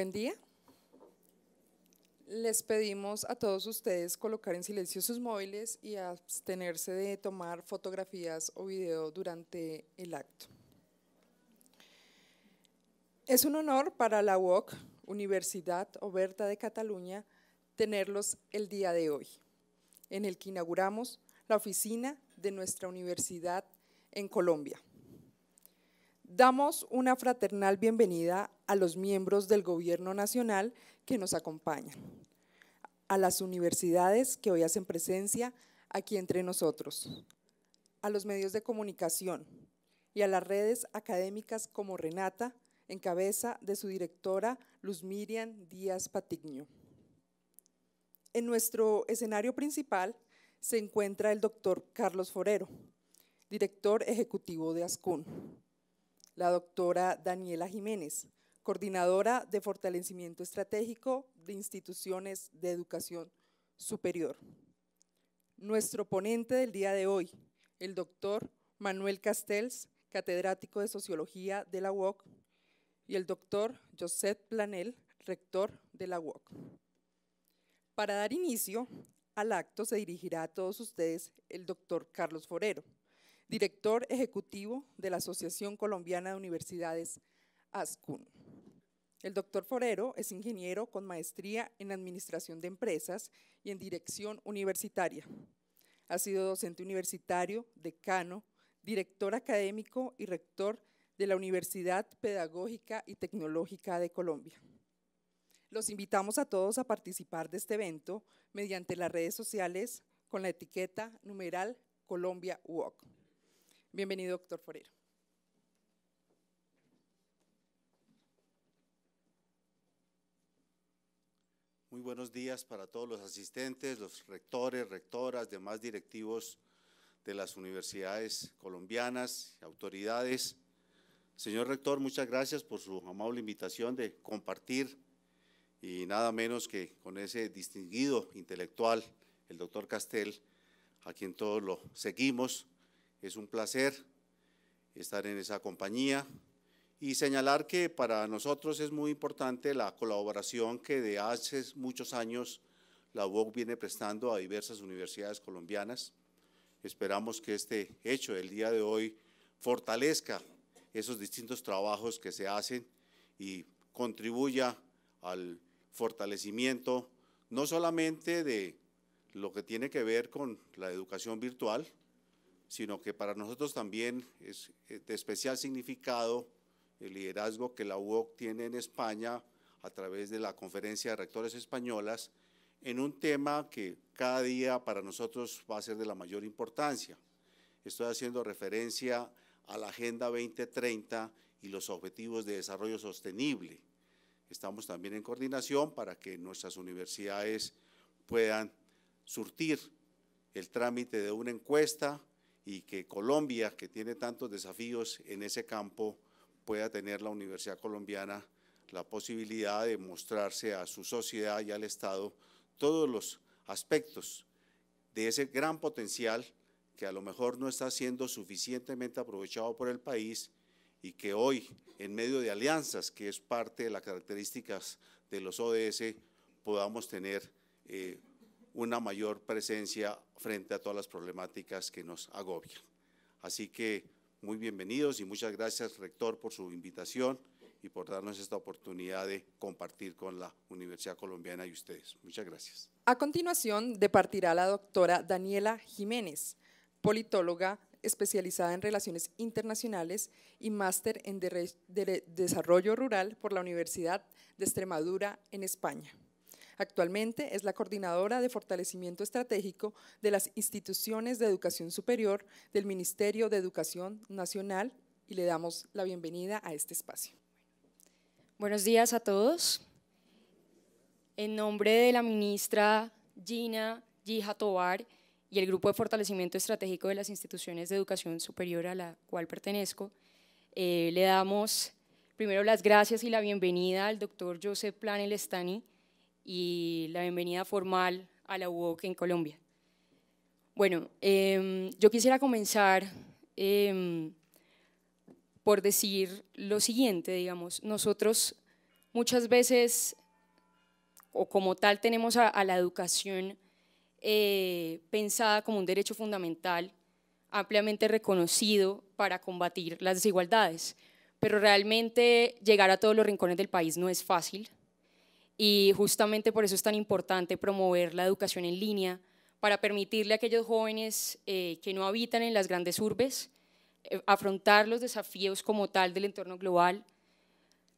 Buen día. Les pedimos a todos ustedes colocar en silencio sus móviles y abstenerse de tomar fotografías o video durante el acto. Es un honor para la UOC, Universidad Oberta de Cataluña, tenerlos el día de hoy, en el que inauguramos la oficina de nuestra universidad en Colombia. Damos una fraternal bienvenida a los miembros del Gobierno Nacional que nos acompañan, a las universidades que hoy hacen presencia aquí entre nosotros, a los medios de comunicación y a las redes académicas como Renata, en cabeza de su directora Luz Miriam Díaz Patiño. En nuestro escenario principal se encuentra el doctor Carlos Forero, director ejecutivo de ASCUN, la doctora Daniela Jiménez, coordinadora de fortalecimiento estratégico de instituciones de educación superior. Nuestro ponente del día de hoy, el doctor Manuel Castells, catedrático de Sociología de la UOC, y el doctor Josep Planell, rector de la UOC. Para dar inicio al acto se dirigirá a todos ustedes el doctor Carlos Forero, director ejecutivo de la Asociación Colombiana de Universidades, ASCUN. El doctor Forero es ingeniero con maestría en Administración de Empresas y en Dirección Universitaria. Ha sido docente universitario, decano, director académico y rector de la Universidad Pedagógica y Tecnológica de Colombia. Los invitamos a todos a participar de este evento mediante las redes sociales con la etiqueta numeral Colombia UOC. Bienvenido, doctor Forero. Muy buenos días para todos los asistentes, los rectores, rectoras, demás directivos de las universidades colombianas, autoridades. Señor rector, muchas gracias por su amable invitación de compartir y nada menos que con ese distinguido intelectual, el doctor Castells, a quien todos lo seguimos. Es un placer estar en esa compañía y señalar que para nosotros es muy importante la colaboración que de hace muchos años la UOC viene prestando a diversas universidades colombianas. Esperamos que este hecho del día de hoy fortalezca esos distintos trabajos que se hacen y contribuya al fortalecimiento no solamente de lo que tiene que ver con la educación virtual, sino que para nosotros también es de especial significado el liderazgo que la UOC tiene en España a través de la Conferencia de Rectores Españolas en un tema que cada día para nosotros va a ser de la mayor importancia. Estoy haciendo referencia a la Agenda 2030 y los Objetivos de Desarrollo Sostenible. Estamos también en coordinación para que nuestras universidades puedan surtir el trámite de una encuesta y que Colombia, que tiene tantos desafíos en ese campo, pueda tener la Universidad Colombiana la posibilidad de mostrarse a su sociedad y al Estado todos los aspectos de ese gran potencial que a lo mejor no está siendo suficientemente aprovechado por el país y que hoy, en medio de alianzas, que es parte de las características de los ODS, podamos tener una mayor presencia frente a todas las problemáticas que nos agobian. Así que muy bienvenidos y muchas gracias, rector, por su invitación y por darnos esta oportunidad de compartir con la Universidad Colombiana y ustedes. Muchas gracias. A continuación departirá la doctora Daniela Jiménez, politóloga especializada en Relaciones Internacionales y máster en Desarrollo Rural por la Universidad de Extremadura en España. Actualmente es la coordinadora de fortalecimiento estratégico de las instituciones de educación superior del Ministerio de Educación Nacional y le damos la bienvenida a este espacio. Buenos días a todos. En nombre de la ministra Gina Gija Tovar y el Grupo de Fortalecimiento Estratégico de las Instituciones de Educación Superior a la cual pertenezco, le damos primero las gracias y la bienvenida al doctor Josep Planell y la bienvenida formal a la UOC en Colombia. Bueno, yo quisiera comenzar por decir lo siguiente, digamos, nosotros muchas veces, o como tal, tenemos a la educación pensada como un derecho fundamental, ampliamente reconocido para combatir las desigualdades, pero realmente llegar a todos los rincones del país no es fácil, y justamente por eso es tan importante promover la educación en línea, para permitirle a aquellos jóvenes que no habitan en las grandes urbes afrontar los desafíos como tal del entorno global,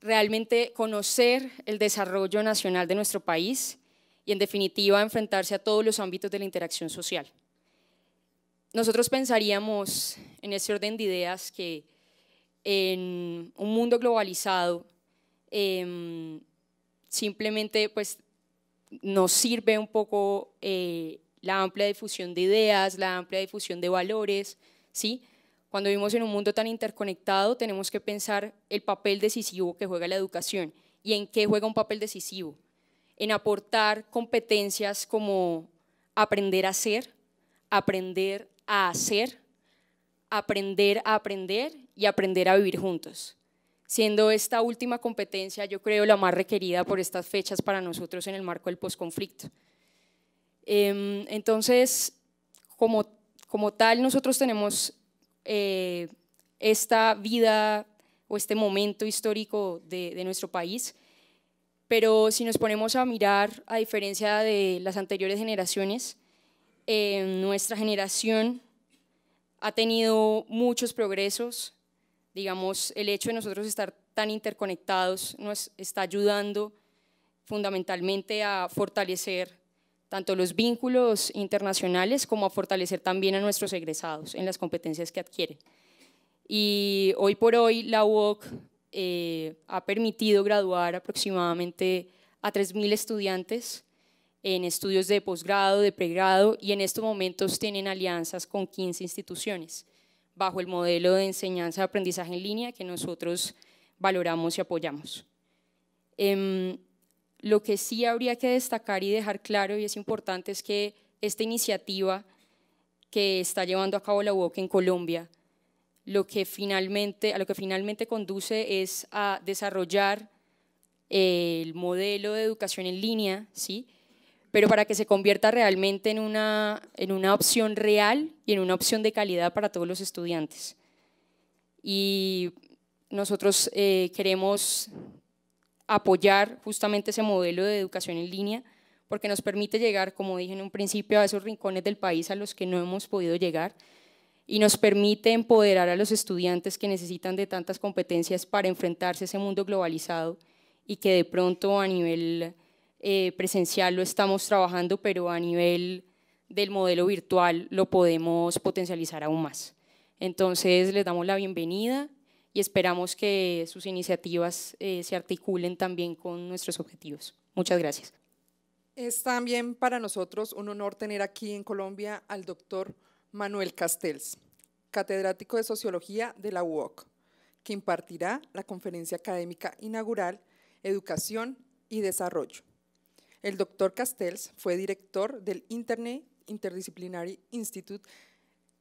realmente conocer el desarrollo nacional de nuestro país y en definitiva enfrentarse a todos los ámbitos de la interacción social. Nosotros pensaríamos en ese orden de ideas que en un mundo globalizado simplemente pues, nos sirve un poco la amplia difusión de ideas, la amplia difusión de valores, ¿sí? Cuando vivimos en un mundo tan interconectado, tenemos que pensar el papel decisivo que juega la educación. ¿Y en qué juega un papel decisivo? En aportar competencias como aprender a ser, aprender a hacer, aprender a aprender y aprender a vivir juntos. Siendo esta última competencia, yo creo, la más requerida por estas fechas para nosotros en el marco del posconflicto. Entonces, como tal, nosotros tenemos esta vida o este momento histórico de nuestro país, pero si nos ponemos a mirar, a diferencia de las anteriores generaciones, nuestra generación ha tenido muchos progresos. Digamos, el hecho de nosotros estar tan interconectados nos está ayudando fundamentalmente a fortalecer tanto los vínculos internacionales como a fortalecer también a nuestros egresados en las competencias que adquieren. Y hoy por hoy la UOC ha permitido graduar aproximadamente a 3.000 estudiantes en estudios de posgrado, de pregrado, y en estos momentos tienen alianzas con 15 instituciones bajo el modelo de enseñanza y aprendizaje en línea que nosotros valoramos y apoyamos. Lo que sí habría que destacar y dejar claro, y es importante, es que esta iniciativa que está llevando a cabo la UOC en Colombia, a lo que finalmente conduce es a desarrollar el modelo de educación en línea, ¿sí? Pero para que se convierta realmente en una opción real y en una opción de calidad para todos los estudiantes. Y nosotros queremos apoyar justamente ese modelo de educación en línea, porque nos permite llegar, como dije en un principio, a esos rincones del país a los que no hemos podido llegar, y nos permite empoderar a los estudiantes que necesitan de tantas competencias para enfrentarse a ese mundo globalizado y que de pronto a nivel presencial lo estamos trabajando, pero a nivel del modelo virtual lo podemos potencializar aún más. Entonces les damos la bienvenida y esperamos que sus iniciativas se articulen también con nuestros objetivos. Muchas gracias. Es también para nosotros un honor tener aquí en Colombia al doctor Manuel Castells, catedrático de Sociología de la UOC, que impartirá la conferencia académica inaugural Educación y Desarrollo. El doctor Castells fue director del Internet Interdisciplinary Institute,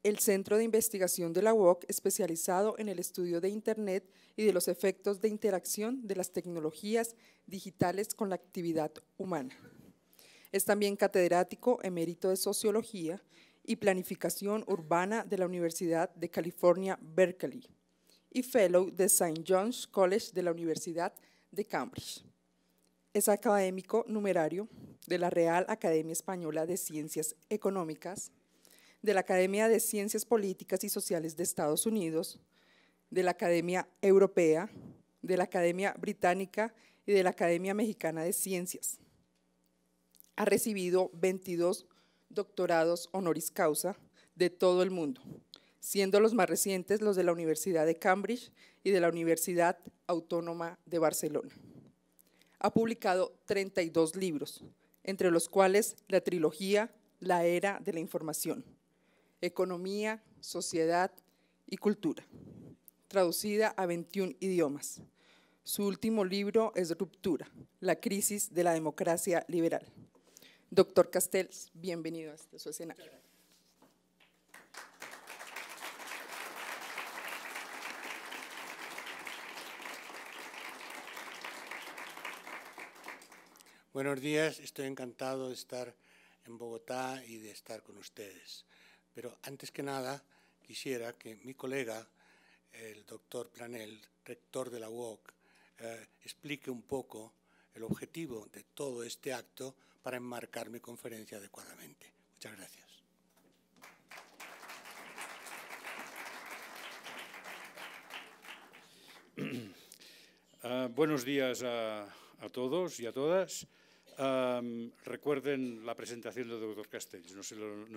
el centro de investigación de la UOC especializado en el estudio de Internet y de los efectos de interacción de las tecnologías digitales con la actividad humana. Es también catedrático emérito de Sociología y Planificación Urbana de la Universidad de California, Berkeley, y Fellow de St. John's College de la Universidad de Cambridge. Es académico numerario de la Real Academia Española de Ciencias Económicas, de la Academia de Ciencias Políticas y Sociales de Estados Unidos, de la Academia Europea, de la Academia Británica y de la Academia Mexicana de Ciencias. Ha recibido 22 doctorados honoris causa de todo el mundo, siendo los más recientes los de la Universidad de Cambridge y de la Universidad Autónoma de Barcelona. Ha publicado 32 libros, entre los cuales la trilogía La Era de la Información, Economía, Sociedad y Cultura, traducida a 21 idiomas. Su último libro es Ruptura, la crisis de la democracia liberal. Doctor Castells, bienvenido a su escenario. Buenos días, estoy encantado de estar en Bogotá y de estar con ustedes. Pero antes que nada, quisiera que mi colega, el doctor Planell, rector de la UOC, explique un poco el objetivo de todo este acto para enmarcar mi conferencia adecuadamente. Muchas gracias. Buenos días a todos y a todas. Recuerden la presentación del doctor Castells, no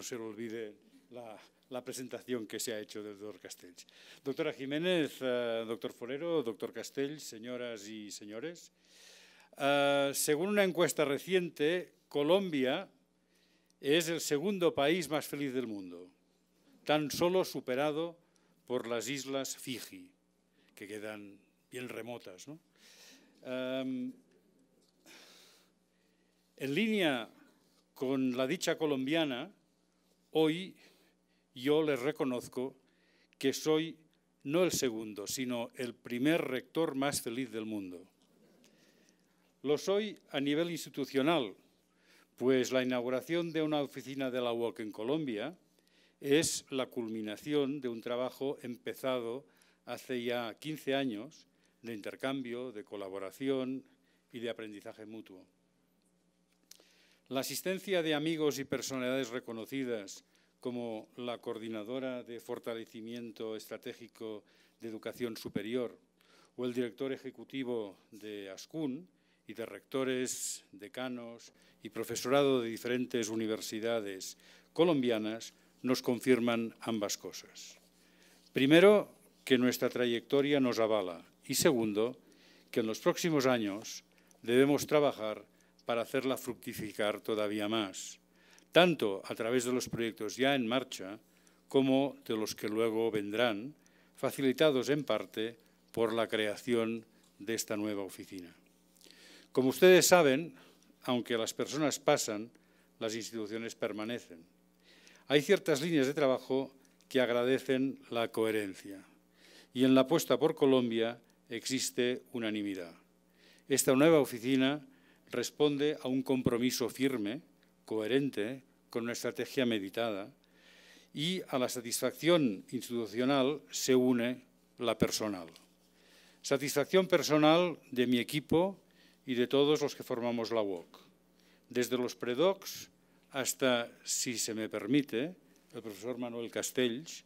se lo olvide la presentación que se ha hecho del doctor Castells. Doctora Jiménez, doctor Forero, doctor Castells, señoras y señores, según una encuesta reciente, Colombia es el segundo país más feliz del mundo, tan solo superado por las islas Fiji, que quedan bien remotas, ¿no? En línea con la dicha colombiana, hoy yo les reconozco que soy no el segundo, sino el primer rector más feliz del mundo. Lo soy a nivel institucional, pues la inauguración de una oficina de la UOC en Colombia es la culminación de un trabajo empezado hace ya 15 años de intercambio, de colaboración y de aprendizaje mutuo. La asistencia de amigos y personalidades reconocidas como la coordinadora de fortalecimiento estratégico de educación superior o el director ejecutivo de Ascún y de rectores, decanos y profesorado de diferentes universidades colombianas nos confirman ambas cosas. Primero, que nuestra trayectoria nos avala y segundo, que en los próximos años debemos trabajar para hacerla fructificar todavía más, tanto a través de los proyectos ya en marcha como de los que luego vendrán, facilitados en parte por la creación de esta nueva oficina. Como ustedes saben, aunque las personas pasan, las instituciones permanecen. Hay ciertas líneas de trabajo que agradecen la coherencia y en la apuesta por Colombia existe unanimidad. Esta nueva oficina responde a un compromiso firme, coherente, con una estrategia meditada y a la satisfacción institucional se une la personal. Satisfacción personal de mi equipo y de todos los que formamos la UOC, desde los predocs hasta, si se me permite, el profesor Manuel Castells,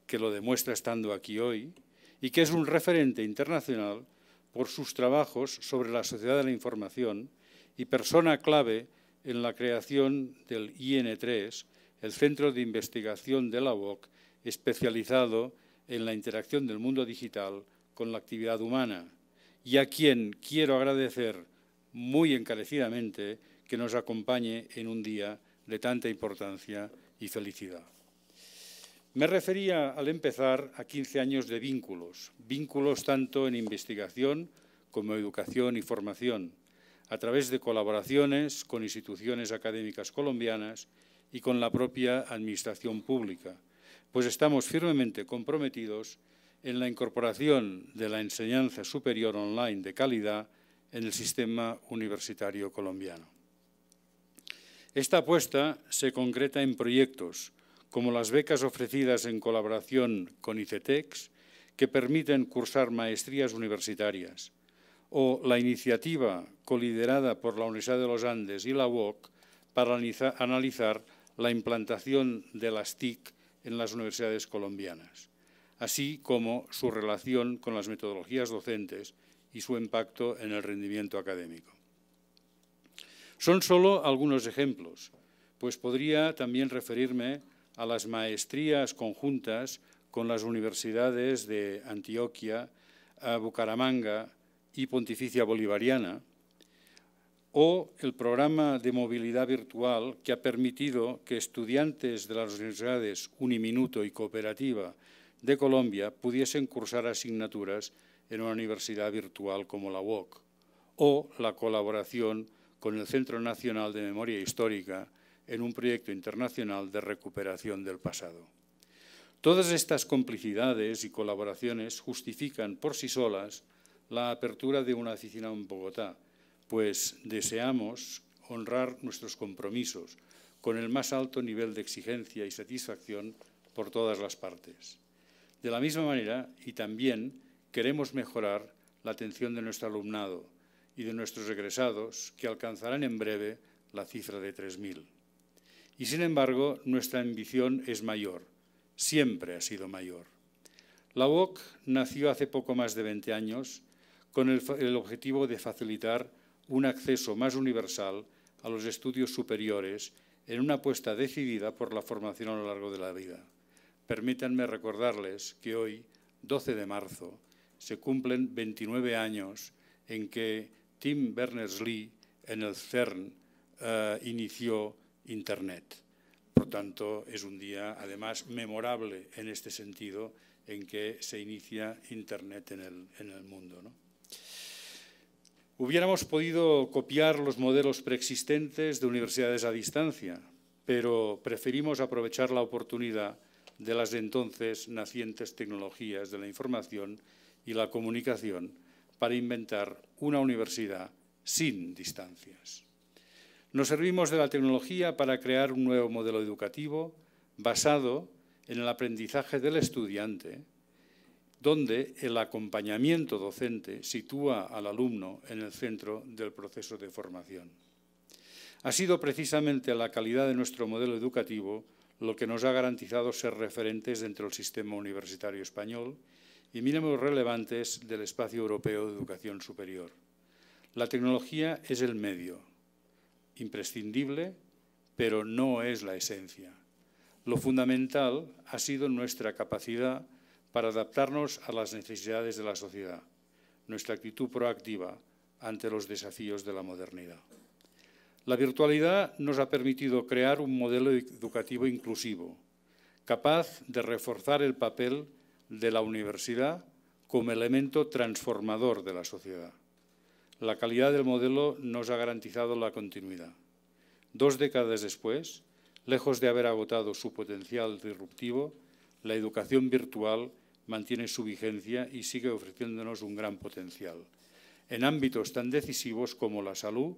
que lo demuestra estando aquí hoy, y que es un referente internacional por sus trabajos sobre la sociedad de la información y persona clave en la creación del IN3, el Centro de Investigación de la UOC, especializado en la interacción del mundo digital con la actividad humana, y a quien quiero agradecer muy encarecidamente que nos acompañe en un día de tanta importancia y felicidad. Me refería al empezar a 15 años de vínculos tanto en investigación como educación y formación, a través de colaboraciones con instituciones académicas colombianas y con la propia administración pública, pues estamos firmemente comprometidos en la incorporación de la enseñanza superior online de calidad en el sistema universitario colombiano. Esta apuesta se concreta en proyectos como las becas ofrecidas en colaboración con ICETEX, que permiten cursar maestrías universitarias, o la iniciativa coliderada por la Universidad de los Andes y la UOC para analizar la implantación de las TIC en las universidades colombianas, así como su relación con las metodologías docentes y su impacto en el rendimiento académico. Son solo algunos ejemplos, pues podría también referirme a las maestrías conjuntas con las universidades de Antioquia, Bucaramanga y Pontificia Bolivariana, o el programa de movilidad virtual que ha permitido que estudiantes de las universidades Uniminuto y Cooperativa de Colombia pudiesen cursar asignaturas en una universidad virtual como la UOC, o la colaboración con el Centro Nacional de Memoria Histórica en un proyecto internacional de recuperación del pasado. Todas estas complicidades y colaboraciones justifican por sí solas la apertura de una oficina en Bogotá, pues deseamos honrar nuestros compromisos con el más alto nivel de exigencia y satisfacción por todas las partes. De la misma manera, y también queremos mejorar la atención de nuestro alumnado y de nuestros egresados, que alcanzarán en breve la cifra de 3.000. Y sin embargo, nuestra ambición es mayor, siempre ha sido mayor. La UOC nació hace poco más de 20 años con el objetivo de facilitar un acceso más universal a los estudios superiores en una apuesta decidida por la formación a lo largo de la vida. Permítanme recordarles que hoy, 12 de marzo, se cumplen 29 años en que Tim Berners-Lee en el CERN inició Internet. Por tanto, es un día, además, memorable en este sentido, en que se inicia Internet en el mundo, ¿no? Hubiéramos podido copiar los modelos preexistentes de universidades a distancia, pero preferimos aprovechar la oportunidad de las entonces nacientes tecnologías de la información y la comunicación para inventar una universidad sin distancias. Nos servimos de la tecnología para crear un nuevo modelo educativo basado en el aprendizaje del estudiante, donde el acompañamiento docente sitúa al alumno en el centro del proceso de formación. Ha sido precisamente la calidad de nuestro modelo educativo lo que nos ha garantizado ser referentes dentro del sistema universitario español y mínimos relevantes del espacio europeo de educación superior. La tecnología es el medio, imprescindible, pero no es la esencia. Lo fundamental ha sido nuestra capacidad para adaptarnos a las necesidades de la sociedad, nuestra actitud proactiva ante los desafíos de la modernidad. La virtualidad nos ha permitido crear un modelo educativo inclusivo, capaz de reforzar el papel de la universidad como elemento transformador de la sociedad. La calidad del modelo nos ha garantizado la continuidad. 2 décadas después, lejos de haber agotado su potencial disruptivo, la educación virtual mantiene su vigencia y sigue ofreciéndonos un gran potencial, en ámbitos tan decisivos como la salud,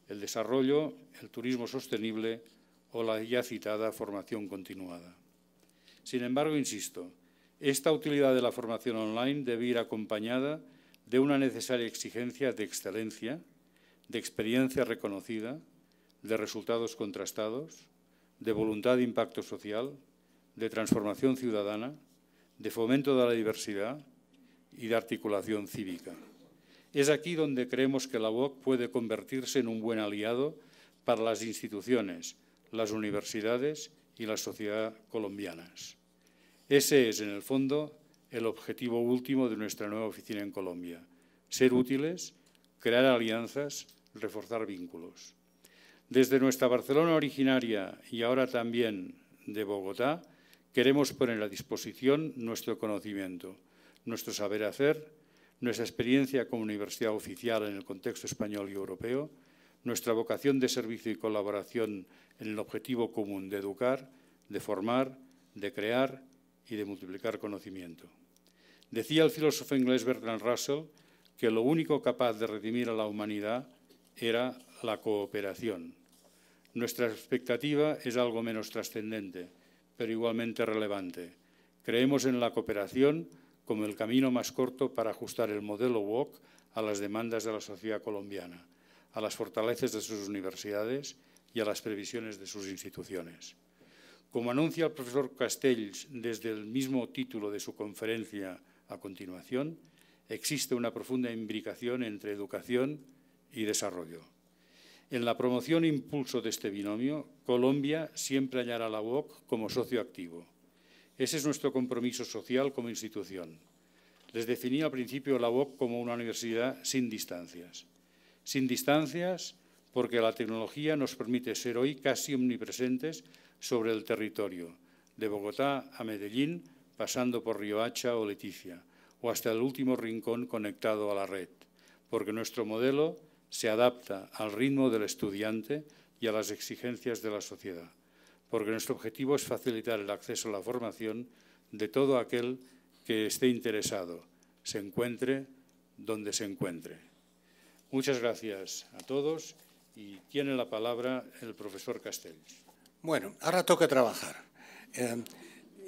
el desarrollo, el turismo sostenible o la ya citada formación continuada. Sin embargo, insisto, esta utilidad de la formación online debe ir acompañada de una necesaria exigencia de excelencia, de experiencia reconocida, de resultados contrastados, de voluntad de impacto social, de transformación ciudadana, de fomento de la diversidad y de articulación cívica. Es aquí donde creemos que la UOC puede convertirse en un buen aliado para las instituciones, las universidades y la sociedad colombianas. Ese es, en el fondo, el objetivo último de nuestra nueva oficina en Colombia: ser útiles, crear alianzas, reforzar vínculos. Desde nuestra Barcelona originaria y ahora también de Bogotá, queremos poner a disposición nuestro conocimiento, nuestro saber hacer, nuestra experiencia como universidad oficial en el contexto español y europeo, nuestra vocación de servicio y colaboración en el objetivo común de educar, de formar, de crear y de multiplicar conocimiento. Decía el filósofo inglés Bertrand Russell que lo único capaz de redimir a la humanidad era la cooperación. Nuestra expectativa es algo menos trascendente, pero igualmente relevante. Creemos en la cooperación como el camino más corto para ajustar el modelo UOC a las demandas de la sociedad colombiana, a las fortalezas de sus universidades y a las previsiones de sus instituciones. Como anuncia el profesor Castells desde el mismo título de su conferencia a continuación, existe una profunda imbricación entre educación y desarrollo. En la promoción e impulso de este binomio, Colombia siempre hallará a la UOC como socio activo. Ese es nuestro compromiso social como institución. Les definí al principio la UOC como una universidad sin distancias. Sin distancias porque la tecnología nos permite ser hoy casi omnipresentes sobre el territorio, de Bogotá a Medellín, pasando por Riohacha o Leticia, o hasta el último rincón conectado a la red, porque nuestro modelo se adapta al ritmo del estudiante y a las exigencias de la sociedad, porque nuestro objetivo es facilitar el acceso a la formación de todo aquel que esté interesado, se encuentre donde se encuentre. Muchas gracias a todos y tiene la palabra el profesor Castells. Bueno, ahora toca trabajar.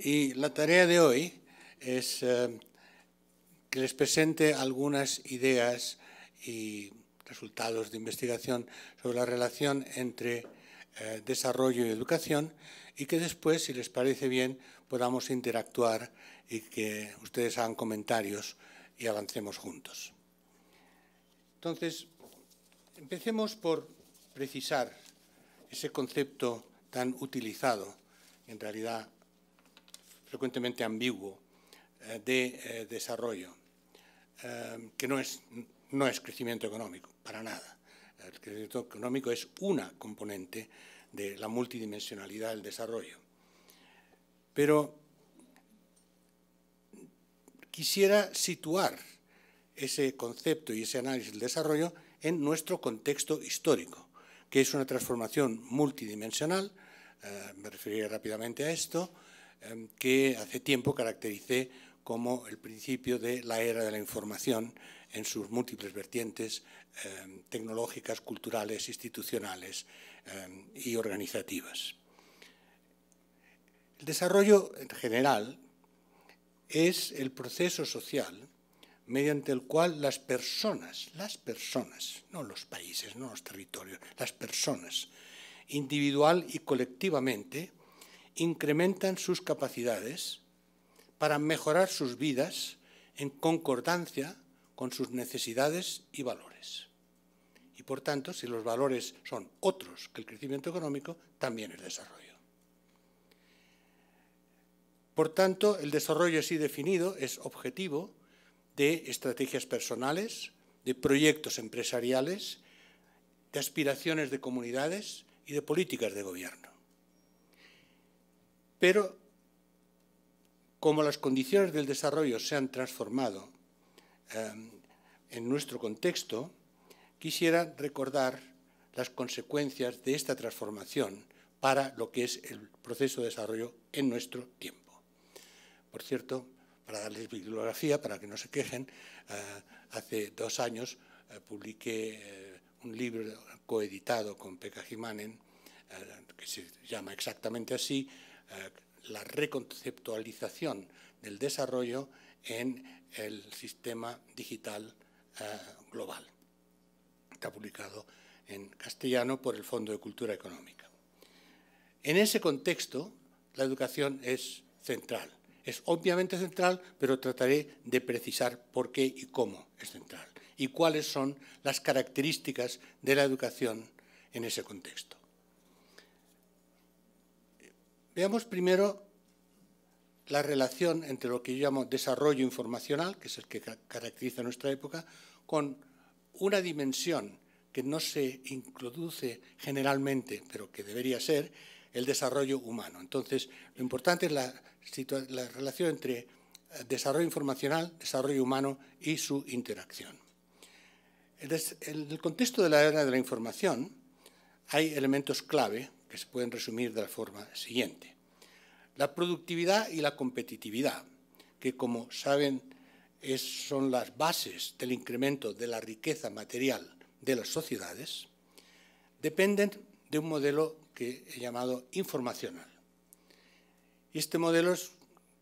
Y la tarea de hoy es que les presente algunas ideas y resultados de investigación sobre la relación entre desarrollo y educación y que después, si les parece bien, podamos interactuar y que ustedes hagan comentarios y avancemos juntos. Entonces, empecemos por precisar ese concepto tan utilizado, en realidad frecuentemente ambiguo, de desarrollo, que no es crecimiento económico, para nada. El crecimiento económico es una componente de la multidimensionalidad del desarrollo. Pero quisiera situar ese concepto y ese análisis del desarrollo en nuestro contexto histórico, que es una transformación multidimensional, me referiré rápidamente a esto, que hace tiempo caractericé como el principio de la era de la información en sus múltiples vertientes tecnológicas, culturales, institucionales y organizativas. El desarrollo en general es el proceso social mediante el cual las personas, no los países, no los territorios, las personas, individual y colectivamente, incrementan sus capacidades para mejorar sus vidas en concordancia con sus necesidades y valores. Y por tanto, si los valores son otros que el crecimiento económico, también es desarrollo. Por tanto, el desarrollo así definido es objetivo de estrategias personales, de proyectos empresariales, de aspiraciones de comunidades y de políticas de gobierno. Pero, como las condiciones del desarrollo se han transformado en nuestro contexto, quisiera recordar las consecuencias de esta transformación para lo que es el proceso de desarrollo en nuestro tiempo. Por cierto, para darles bibliografía, para que no se quejen, hace 2 años publiqué un libro coeditado con Pekka Himanen, que se llama exactamente así, la reconceptualización del desarrollo en el sistema digital global. Está publicado en castellano por el Fondo de Cultura Económica. En ese contexto, la educación es central. Es obviamente central, pero trataré de precisar por qué y cómo es central y cuáles son las características de la educación en ese contexto. Veamos primero la relación entre lo que yo llamo desarrollo informacional, que es el que caracteriza nuestra época, con una dimensión que no se introduce generalmente, pero que debería ser el desarrollo humano. Entonces, lo importante es la relación entre desarrollo informacional, desarrollo humano y su interacción. En el contexto de la era de la información hay elementos clave que se pueden resumir de la forma siguiente. La productividad y la competitividad, que como saben son las bases del incremento de la riqueza material de las sociedades, dependen de un modelo que he llamado informacional. Y este modelo es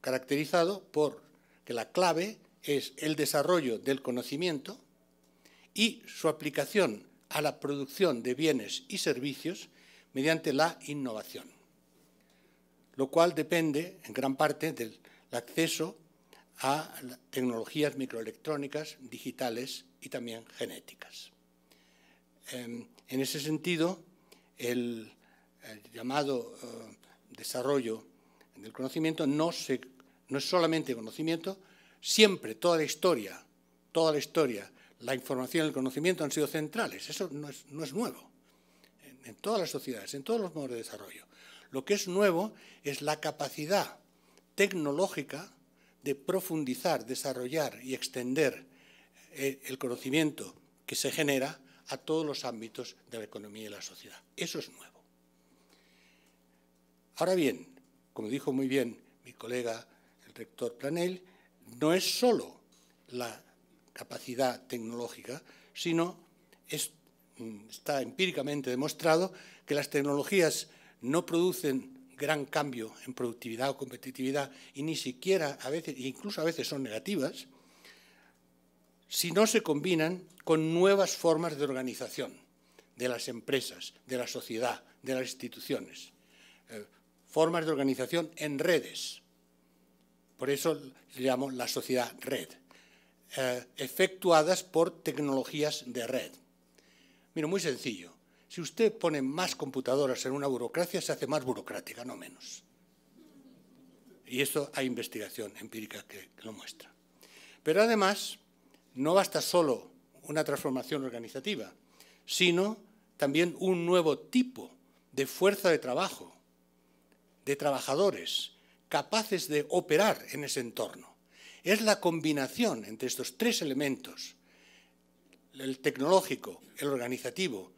caracterizado por que la clave es el desarrollo del conocimiento y su aplicación a la producción de bienes y servicios mediante la innovación, lo cual depende en gran parte del acceso a tecnologías microelectrónicas, digitales y también genéticas. En ese sentido, el llamado desarrollo del conocimiento no es solamente conocimiento, siempre, toda la historia, la información y el conocimiento han sido centrales. Eso no es nuevo en todas las sociedades, en todos los modos de desarrollo. Lo que es nuevo es la capacidad tecnológica de profundizar, desarrollar y extender el conocimiento que se genera a todos los ámbitos de la economía y la sociedad. Eso es nuevo. Ahora bien, como dijo muy bien mi colega, el rector Planell, no es solo la capacidad tecnológica, sino está empíricamente demostrado que las tecnologías no producen gran cambio en productividad o competitividad y ni siquiera a veces, incluso a veces son negativas, si no se combinan con nuevas formas de organización de las empresas, de la sociedad, de las instituciones. Formas de organización en redes. Por eso le llamo la sociedad red. Efectuadas por tecnologías de red. Mira, muy sencillo. Si usted pone más computadoras en una burocracia, se hace más burocrática, no menos. Y esto hay investigación empírica que lo muestra. Pero además, no basta solo una transformación organizativa, sino también un nuevo tipo de fuerza de trabajo, de trabajadores capaces de operar en ese entorno. Es la combinación entre estos tres elementos, el tecnológico, el organizativo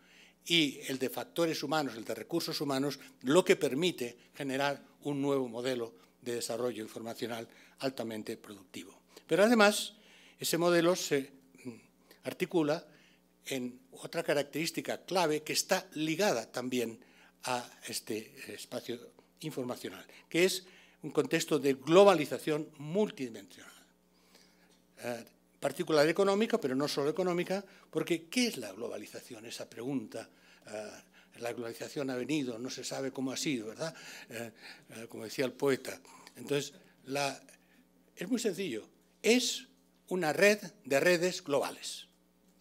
y el de factores humanos, el de recursos humanos, lo que permite generar un nuevo modelo de desarrollo informacional altamente productivo. Pero además, ese modelo se articula en otra característica clave que está ligada también a este espacio informacional, que es un contexto de globalización multidimensional. Particular económica, pero no solo económica, porque ¿qué es la globalización? Esa pregunta, la globalización ha venido, no se sabe cómo ha sido, ¿verdad? Como decía el poeta. Entonces, es muy sencillo, es una red de redes globales,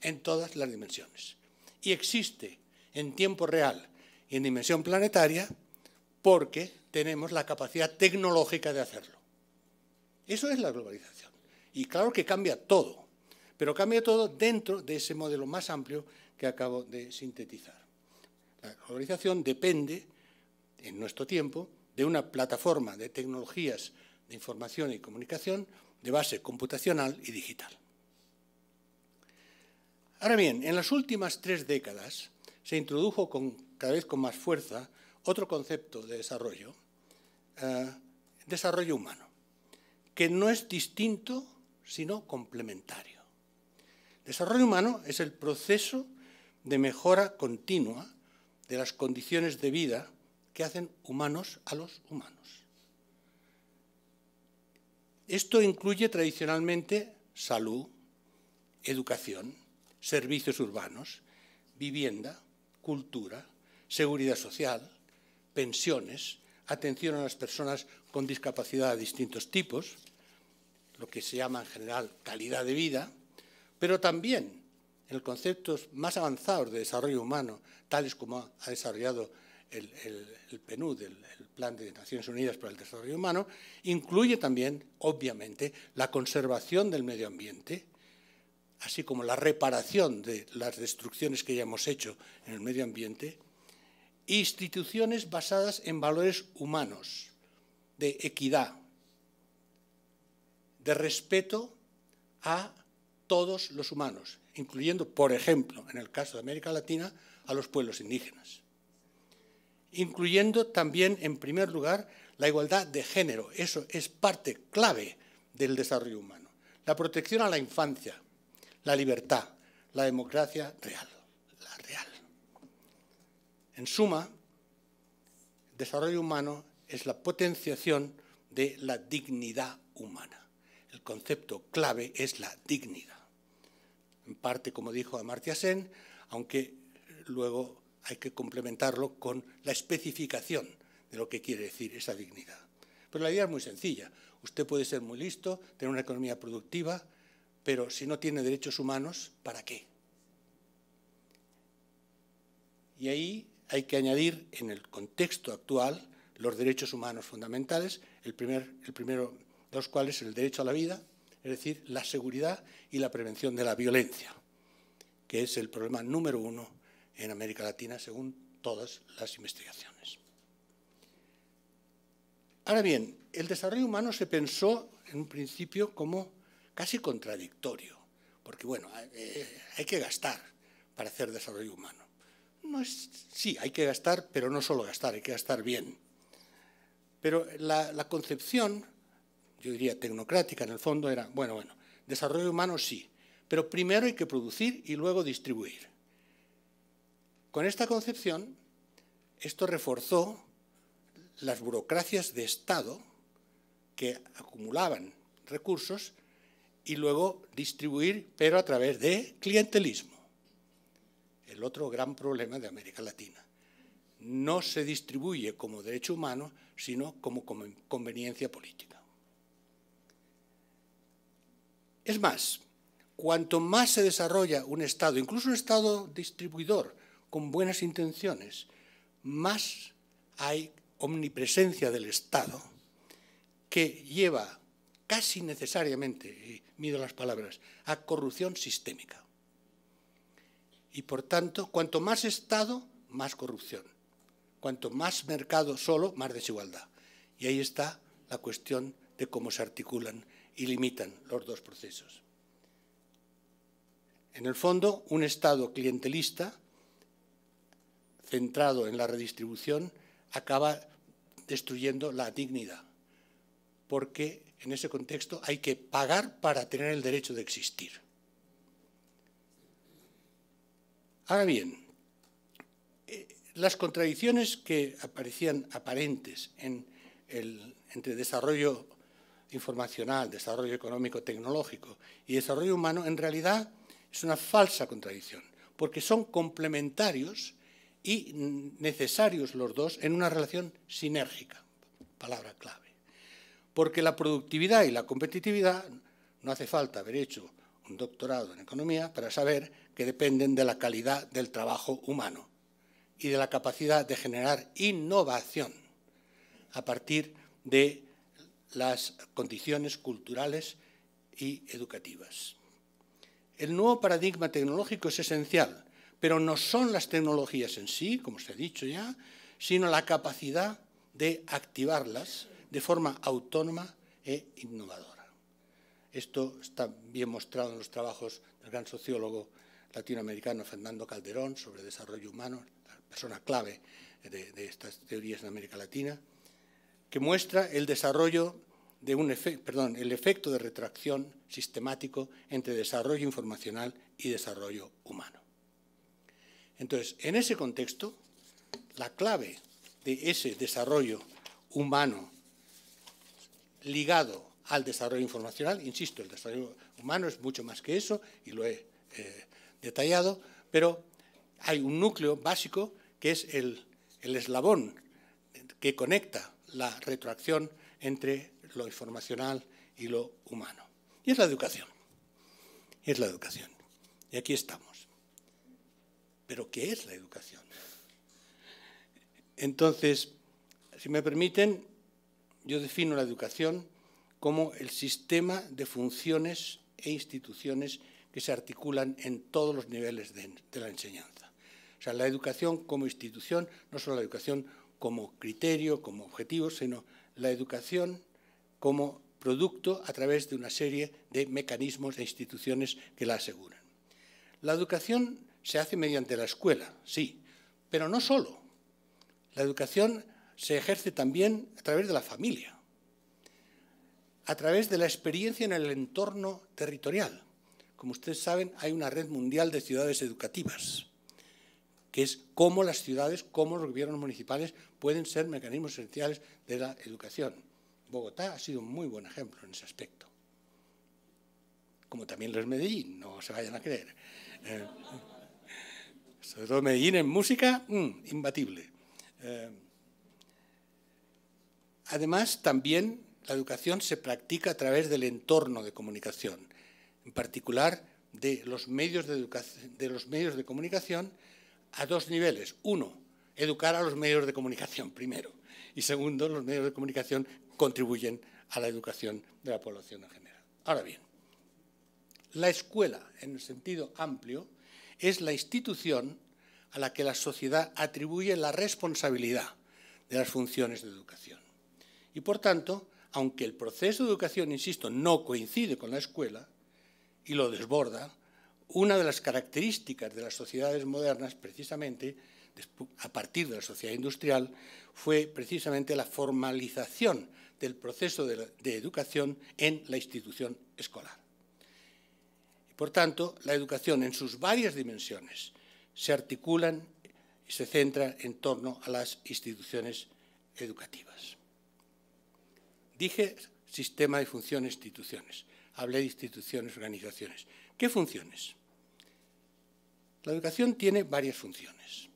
en todas las dimensiones. Y existe en tiempo real y en dimensión planetaria porque tenemos la capacidad tecnológica de hacerlo. Eso es la globalización. Y claro que cambia todo, pero cambia todo dentro de ese modelo más amplio que acabo de sintetizar. La globalización depende, en nuestro tiempo, de una plataforma de tecnologías de información y comunicación de base computacional y digital. Ahora bien, en las últimas 3 décadas se introdujo cada vez con más fuerza otro concepto de desarrollo, desarrollo humano, que no es distinto, sino complementario. Desarrollo humano es el proceso de mejora continua de las condiciones de vida que hacen humanos a los humanos. Esto incluye tradicionalmente salud, educación, servicios urbanos, vivienda, cultura, seguridad social, pensiones, atención a las personas con discapacidad de distintos tipos, lo que se llama en general calidad de vida, pero también en conceptos más avanzados de desarrollo humano, tales como ha desarrollado el PNUD, el Plan de Naciones Unidas para el Desarrollo Humano, incluye también, obviamente, la conservación del medio ambiente, así como la reparación de las destrucciones que ya hemos hecho en el medio ambiente, instituciones basadas en valores humanos, de equidad, de respeto a todos los humanos, incluyendo, por ejemplo, en el caso de América Latina, a los pueblos indígenas. Incluyendo también, en primer lugar, la igualdad de género. Eso es parte clave del desarrollo humano. La protección a la infancia, la libertad, la democracia real, la real. En suma, el desarrollo humano es la potenciación de la dignidad humana. El concepto clave es la dignidad. En parte, como dijo Amartya Sen, aunque luego hay que complementarlo con la especificación de lo que quiere decir esa dignidad. Pero la idea es muy sencilla. Usted puede ser muy listo, tener una economía productiva, pero si no tiene derechos humanos, ¿para qué? Y ahí hay que añadir, en el contexto actual, los derechos humanos fundamentales, el primero de los cuales es el derecho a la vida, es decir, la seguridad y la prevención de la violencia, que es el problema número 1 en América Latina, según todas las investigaciones. Ahora bien, el desarrollo humano se pensó en un principio como casi contradictorio, porque bueno, hay que gastar para hacer desarrollo humano. Sí, hay que gastar, pero no solo gastar, hay que gastar bien. Pero la concepción, yo diría tecnocrática en el fondo, era, bueno, desarrollo humano sí, pero primero hay que producir y luego distribuir. Con esta concepción, esto reforzó las burocracias de Estado que acumulaban recursos y luego distribuir, pero a través de clientelismo. El otro gran problema de América Latina. No se distribuye como derecho humano, sino como conveniencia política. Es más, cuanto más se desarrolla un Estado, incluso un Estado distribuidor con buenas intenciones, más hay omnipresencia del Estado que lleva casi necesariamente, y mido las palabras, a corrupción sistémica. Y por tanto, cuanto más Estado, más corrupción. Cuanto más mercado solo, más desigualdad. Y ahí está la cuestión de cómo se articulan y limitan los dos procesos. En el fondo, un Estado clientelista, centrado en la redistribución, acaba destruyendo la dignidad, porque en ese contexto hay que pagar para tener el derecho de existir. Ahora bien, las contradicciones que aparecían aparentes entre desarrollo informacional, desarrollo económico-tecnológico y desarrollo humano, en realidad es una falsa contradicción, porque son complementarios y necesarios los dos en una relación sinérgica, palabra clave. Porque la productividad y la competitividad, no hace falta haber hecho un doctorado en economía para saber que dependen de la calidad del trabajo humano y de la capacidad de generar innovación a partir de las condiciones culturales y educativas. El nuevo paradigma tecnológico es esencial, pero no son las tecnologías en sí, como se ha dicho ya, sino la capacidad de activarlas de forma autónoma e innovadora. Esto está bien mostrado en los trabajos del gran sociólogo latinoamericano Fernando Calderón sobre desarrollo humano, la persona clave de estas teorías en América Latina, que muestra el desarrollo de el efecto de retroacción sistemático entre desarrollo informacional y desarrollo humano. Entonces, en ese contexto, la clave de ese desarrollo humano ligado al desarrollo informacional, insisto, el desarrollo humano es mucho más que eso, y lo he detallado, pero hay un núcleo básico que es el eslabón que conecta la retroacción entre lo informacional y lo humano. Y es la educación. Es la educación. Y aquí estamos. ¿Pero qué es la educación? Entonces, si me permiten, yo defino la educación como el sistema de funciones e instituciones que se articulan en todos los niveles de la enseñanza. O sea, la educación como institución, no solo la educación como criterio, como objetivo, sino la educación como producto a través de una serie de mecanismos e instituciones que la aseguran. La educación se hace mediante la escuela, sí, pero no solo. La educación se ejerce también a través de la familia, a través de la experiencia en el entorno territorial. Como ustedes saben, hay una red mundial de ciudades educativas, que es cómo las ciudades, cómo los gobiernos municipales pueden ser mecanismos esenciales de la educación. Bogotá ha sido un muy buen ejemplo en ese aspecto. Como también lo es Medellín, no se vayan a creer. Sobre todo Medellín en música, imbatible. Además, también la educación se practica a través del entorno de comunicación, en particular de los medios de comunicación a dos niveles. Uno, educar a los medios de comunicación, primero. Y segundo, los medios de comunicación contribuyen a la educación de la población en general. Ahora bien, la escuela, en el sentido amplio, es la institución a la que la sociedad atribuye la responsabilidad de las funciones de educación. Y, por tanto, aunque el proceso de educación, insisto, no coincide con la escuela y lo desborda, una de las características de las sociedades modernas, precisamente, a partir de la sociedad industrial, fue precisamente la formalización del proceso de educación en la institución escolar. Por tanto, la educación en sus varias dimensiones se articulan y se centra en torno a las instituciones educativas. Dije sistema de funciones, instituciones. Hablé de instituciones, organizaciones. ¿Qué funciones? La educación tiene varias funciones.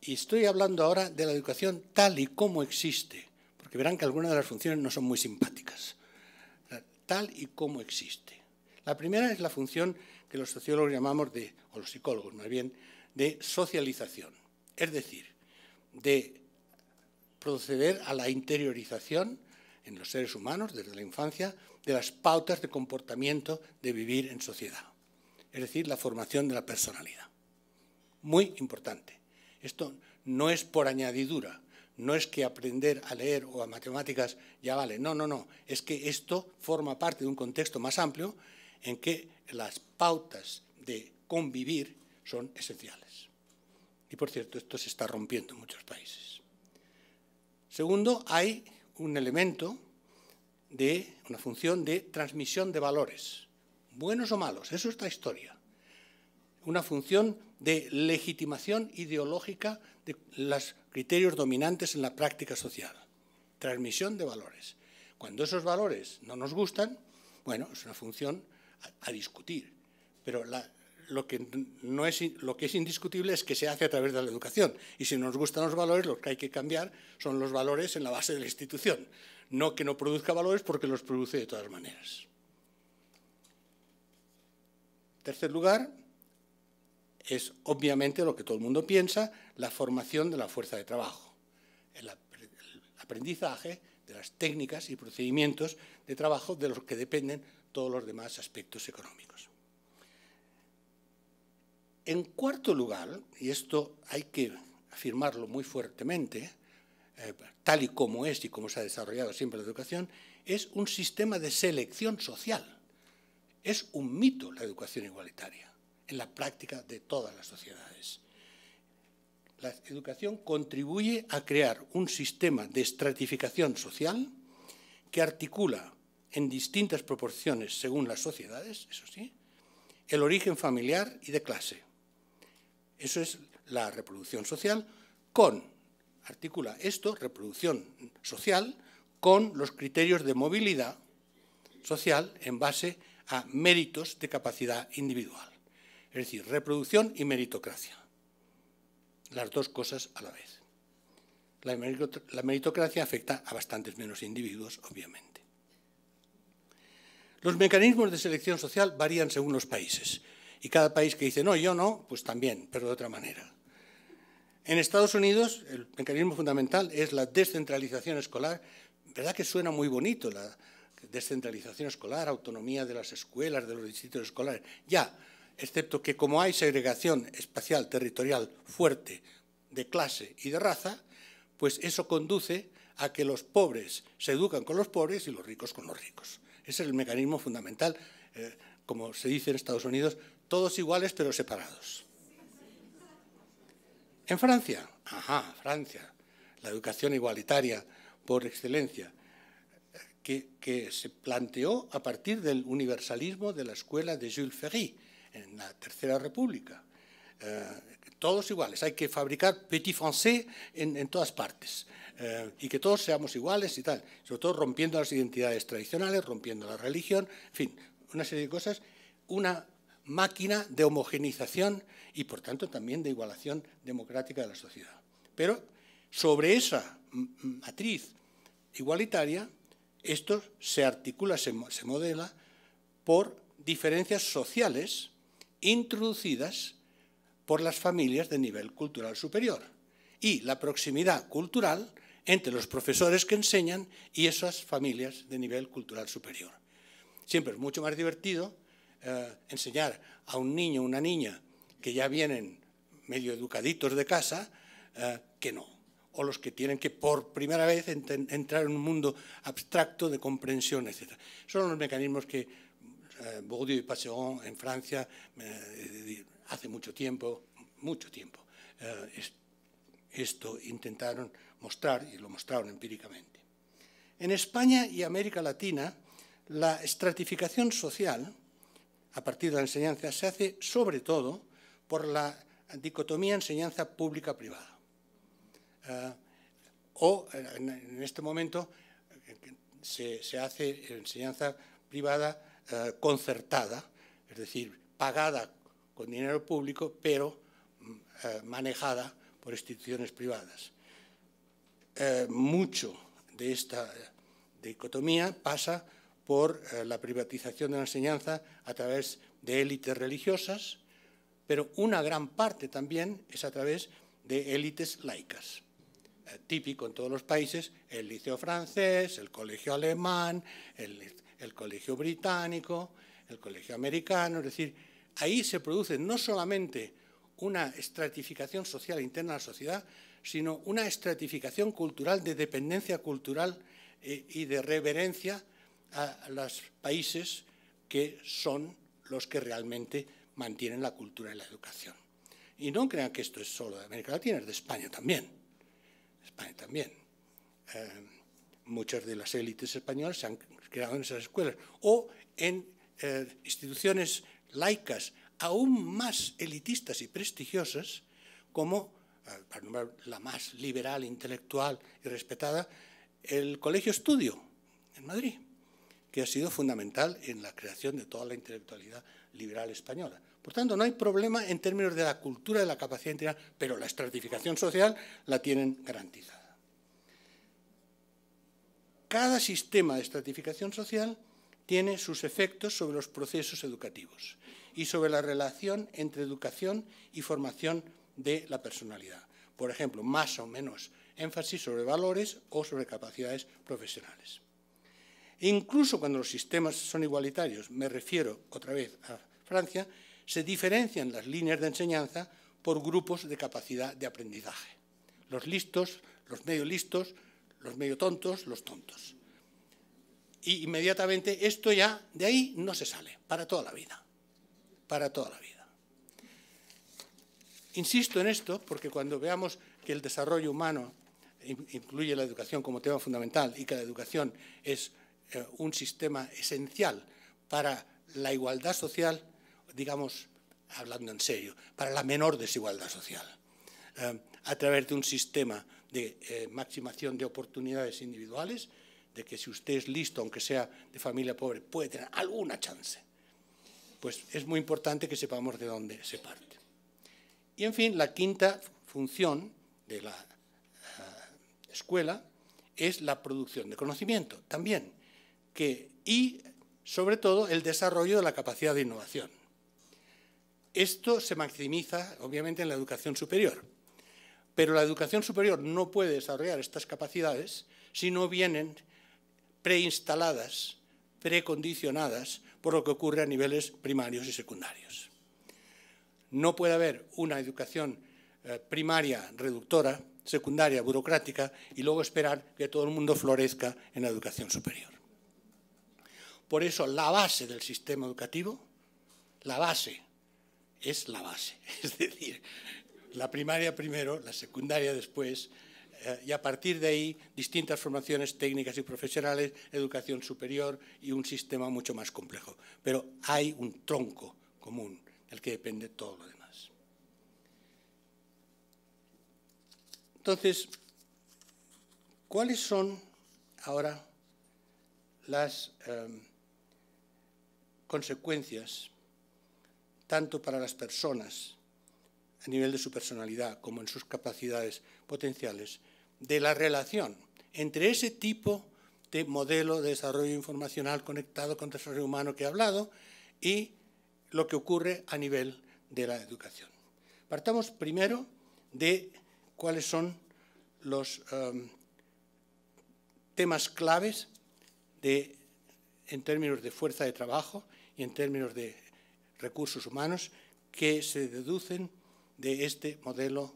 Y estoy hablando ahora de la educación tal y como existe, porque verán que algunas de las funciones no son muy simpáticas. Tal y como existe. La primera es la función que los sociólogos llamamos o los psicólogos más bien, de socialización. Es decir, de proceder a la interiorización en los seres humanos, desde la infancia, de las pautas de comportamiento de vivir en sociedad. Es decir, la formación de la personalidad. Muy importante. Esto no es por añadidura, no es que aprender a leer o a matemáticas ya vale. No, no, no. Es que esto forma parte de un contexto más amplio en que las pautas de convivir son esenciales. Y, por cierto, esto se está rompiendo en muchos países. Segundo, hay un elemento de una función de transmisión de valores, buenos o malos, eso es la historia. Una función de legitimación ideológica de los criterios dominantes en la práctica social. Transmisión de valores. Cuando esos valores no nos gustan, bueno, es una función a discutir. Pero lo que es indiscutible es que se hace a través de la educación. Y si nos gustan los valores, lo que hay que cambiar son los valores en la base de la institución. No que no produzca valores porque los produce de todas maneras. En tercer lugar, es obviamente lo que todo el mundo piensa, la formación de la fuerza de trabajo, el aprendizaje de las técnicas y procedimientos de trabajo de los que dependen todos los demás aspectos económicos. En cuarto lugar, y esto hay que afirmarlo muy fuertemente, tal y como es y como se ha desarrollado siempre la educación, es un sistema de selección social. Es un mito la educación igualitaria en la práctica de todas las sociedades. La educación contribuye a crear un sistema de estratificación social que articula en distintas proporciones según las sociedades, eso sí, el origen familiar y de clase. Eso es la reproducción social articula esto, reproducción social, con los criterios de movilidad social en base a méritos de capacidad individual. Es decir, reproducción y meritocracia. Las dos cosas a la vez. La meritocracia afecta a bastantes menos individuos, obviamente. Los mecanismos de selección social varían según los países. Y cada país que dice, no, yo no, pues también, pero de otra manera. En Estados Unidos, el mecanismo fundamental es la descentralización escolar. ¿Verdad que suena muy bonito la descentralización escolar, autonomía de las escuelas, de los distritos escolares? Ya, excepto que como hay segregación espacial, territorial fuerte de clase y de raza, pues eso conduce a que los pobres se educan con los pobres y los ricos con los ricos. Ese es el mecanismo fundamental, como se dice en Estados Unidos, todos iguales pero separados. En Francia, Francia, la educación igualitaria por excelencia, que se planteó a partir del universalismo de la escuela de Jules Ferry, en la Tercera República. Todos iguales, hay que fabricar petit français en todas partes y que todos seamos iguales y tal, sobre todo rompiendo las identidades tradicionales, rompiendo la religión, en fin, una serie de cosas, una máquina de homogenización y, por tanto, también de igualación democrática de la sociedad. Pero sobre esa matriz igualitaria, esto se articula, se modela por diferencias sociales introducidas por las familias de nivel cultural superior y la proximidad cultural entre los profesores que enseñan y esas familias de nivel cultural superior. Siempre es mucho más divertido enseñar a un niño o una niña que ya vienen medio educaditos de casa que no, o los que tienen que por primera vez entrar en un mundo abstracto de comprensión, etc. Son los mecanismos que Bourdieu y Passeron en Francia hace mucho tiempo, esto intentaron mostrar y lo mostraron empíricamente. En España y América Latina, la estratificación social, a partir de la enseñanza, se hace sobre todo por la dicotomía enseñanza pública-privada. O en este momento se hace enseñanza privada concertada, es decir, pagada con dinero público, pero manejada por instituciones privadas. Mucho de esta dicotomía pasa por la privatización de la enseñanza a través de élites religiosas, pero una gran parte también es a través de élites laicas. Típico en todos los países, el liceo francés, el colegio alemán, el colegio británico, el colegio americano, es decir, ahí se produce no solamente una estratificación social interna a la sociedad, sino una estratificación cultural de dependencia cultural y de reverencia a los países que son los que realmente mantienen la cultura y la educación. Y no crean que esto es solo de América Latina, es de España también. España también. Muchas de las élites españolas se han creado en esas escuelas o en instituciones laicas aún más elitistas y prestigiosas como, para nombrar la más liberal, intelectual y respetada, el Colegio Estudio en Madrid, que ha sido fundamental en la creación de toda la intelectualidad liberal española. Por tanto, no hay problema en términos de la cultura, de la capacidad integral, pero la estratificación social la tienen garantizada. Cada sistema de estratificación social tiene sus efectos sobre los procesos educativos y sobre la relación entre educación y formación de la personalidad. Por ejemplo, más o menos énfasis sobre valores o sobre capacidades profesionales. Incluso cuando los sistemas son igualitarios, me refiero otra vez a Francia, se diferencian las líneas de enseñanza por grupos de capacidad de aprendizaje. Los listos, los medio tontos, los tontos. Y inmediatamente esto ya, de ahí no se sale, para toda la vida. Para toda la vida. Insisto en esto porque cuando veamos que el desarrollo humano incluye la educación como tema fundamental y que la educación es un sistema esencial para la igualdad social, digamos, hablando en serio, para la menor desigualdad social, a través de un sistema de maximación de oportunidades individuales, de que si usted es listo, aunque sea de familia pobre, puede tener alguna chance. Pues es muy importante que sepamos de dónde se parte. Y, en fin, la quinta función de la escuela es la producción de conocimiento también, y, sobre todo, el desarrollo de la capacidad de innovación. Esto se maximiza, obviamente, en la educación superior, pero la educación superior no puede desarrollar estas capacidades si no vienen preinstaladas, precondicionadas por lo que ocurre a niveles primarios y secundarios. No puede haber una educación primaria reductora, secundaria burocrática y luego esperar que todo el mundo florezca en la educación superior. Por eso la base del sistema educativo, la base es la base, es decir, la primaria primero, la secundaria después, y a partir de ahí distintas formaciones técnicas y profesionales, educación superior y un sistema mucho más complejo. Pero hay un tronco común del que depende todo lo demás. Entonces, ¿cuáles son ahora las consecuencias, tanto para las personas a nivel de su personalidad como en sus capacidades potenciales, de la relación entre ese tipo de modelo de desarrollo informacional conectado con desarrollo humano que he hablado y lo que ocurre a nivel de la educación? Partamos primero de cuáles son los temas claves en términos de fuerza de trabajo y en términos de recursos humanos que se deducen de este modelo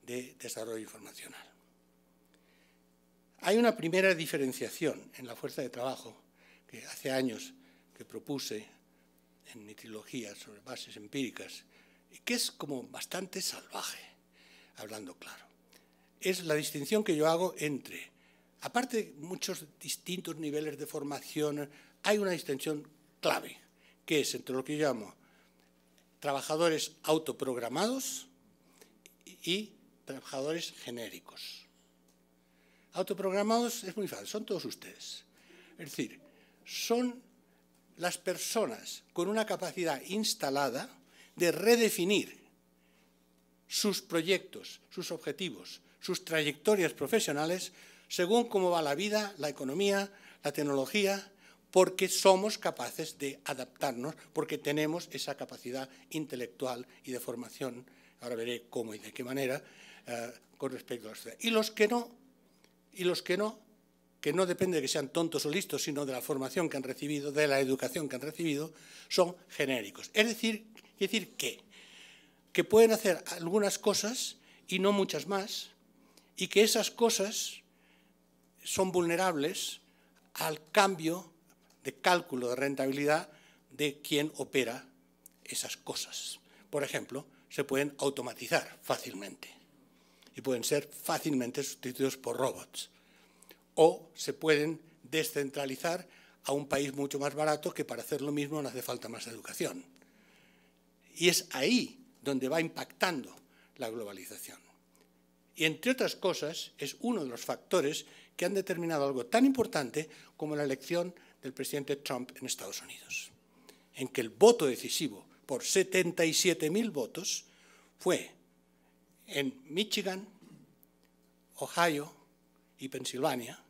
de desarrollo informacional. Hay una primera diferenciación en la fuerza de trabajo que hace años que propuse en mi trilogía sobre bases empíricas y que es como bastante salvaje, hablando claro. Es la distinción que yo hago entre, aparte de muchos distintos niveles de formación, hay una distinción clave, que es entre lo que yo llamo trabajadores autoprogramados y trabajadores genéricos. Autoprogramados es muy fácil, son todos ustedes. Es decir, son las personas con una capacidad instalada de redefinir sus proyectos, sus objetivos, sus trayectorias profesionales según cómo va la vida, la economía, la tecnología, porque somos capaces de adaptarnos, porque tenemos esa capacidad intelectual y de formación, ahora veré cómo y de qué manera, con respecto a la sociedad. Y los que no depende de que sean tontos o listos, sino de la formación que han recibido, de la educación que han recibido, son genéricos. Es decir, que pueden hacer algunas cosas y no muchas más, y que esas cosas son vulnerables al cambio de cálculo de rentabilidad de quien opera esas cosas. Por ejemplo, se pueden automatizar fácilmente y pueden ser fácilmente sustituidos por robots. O se pueden descentralizar a un país mucho más barato que para hacer lo mismo no hace falta más educación. Y es ahí donde va impactando la globalización. Y entre otras cosas es uno de los factores que han determinado algo tan importante como la elección del presidente Trump en Estados Unidos, en que el voto decisivo por 77.000 votos fue en Michigan, Ohio y Pensilvania,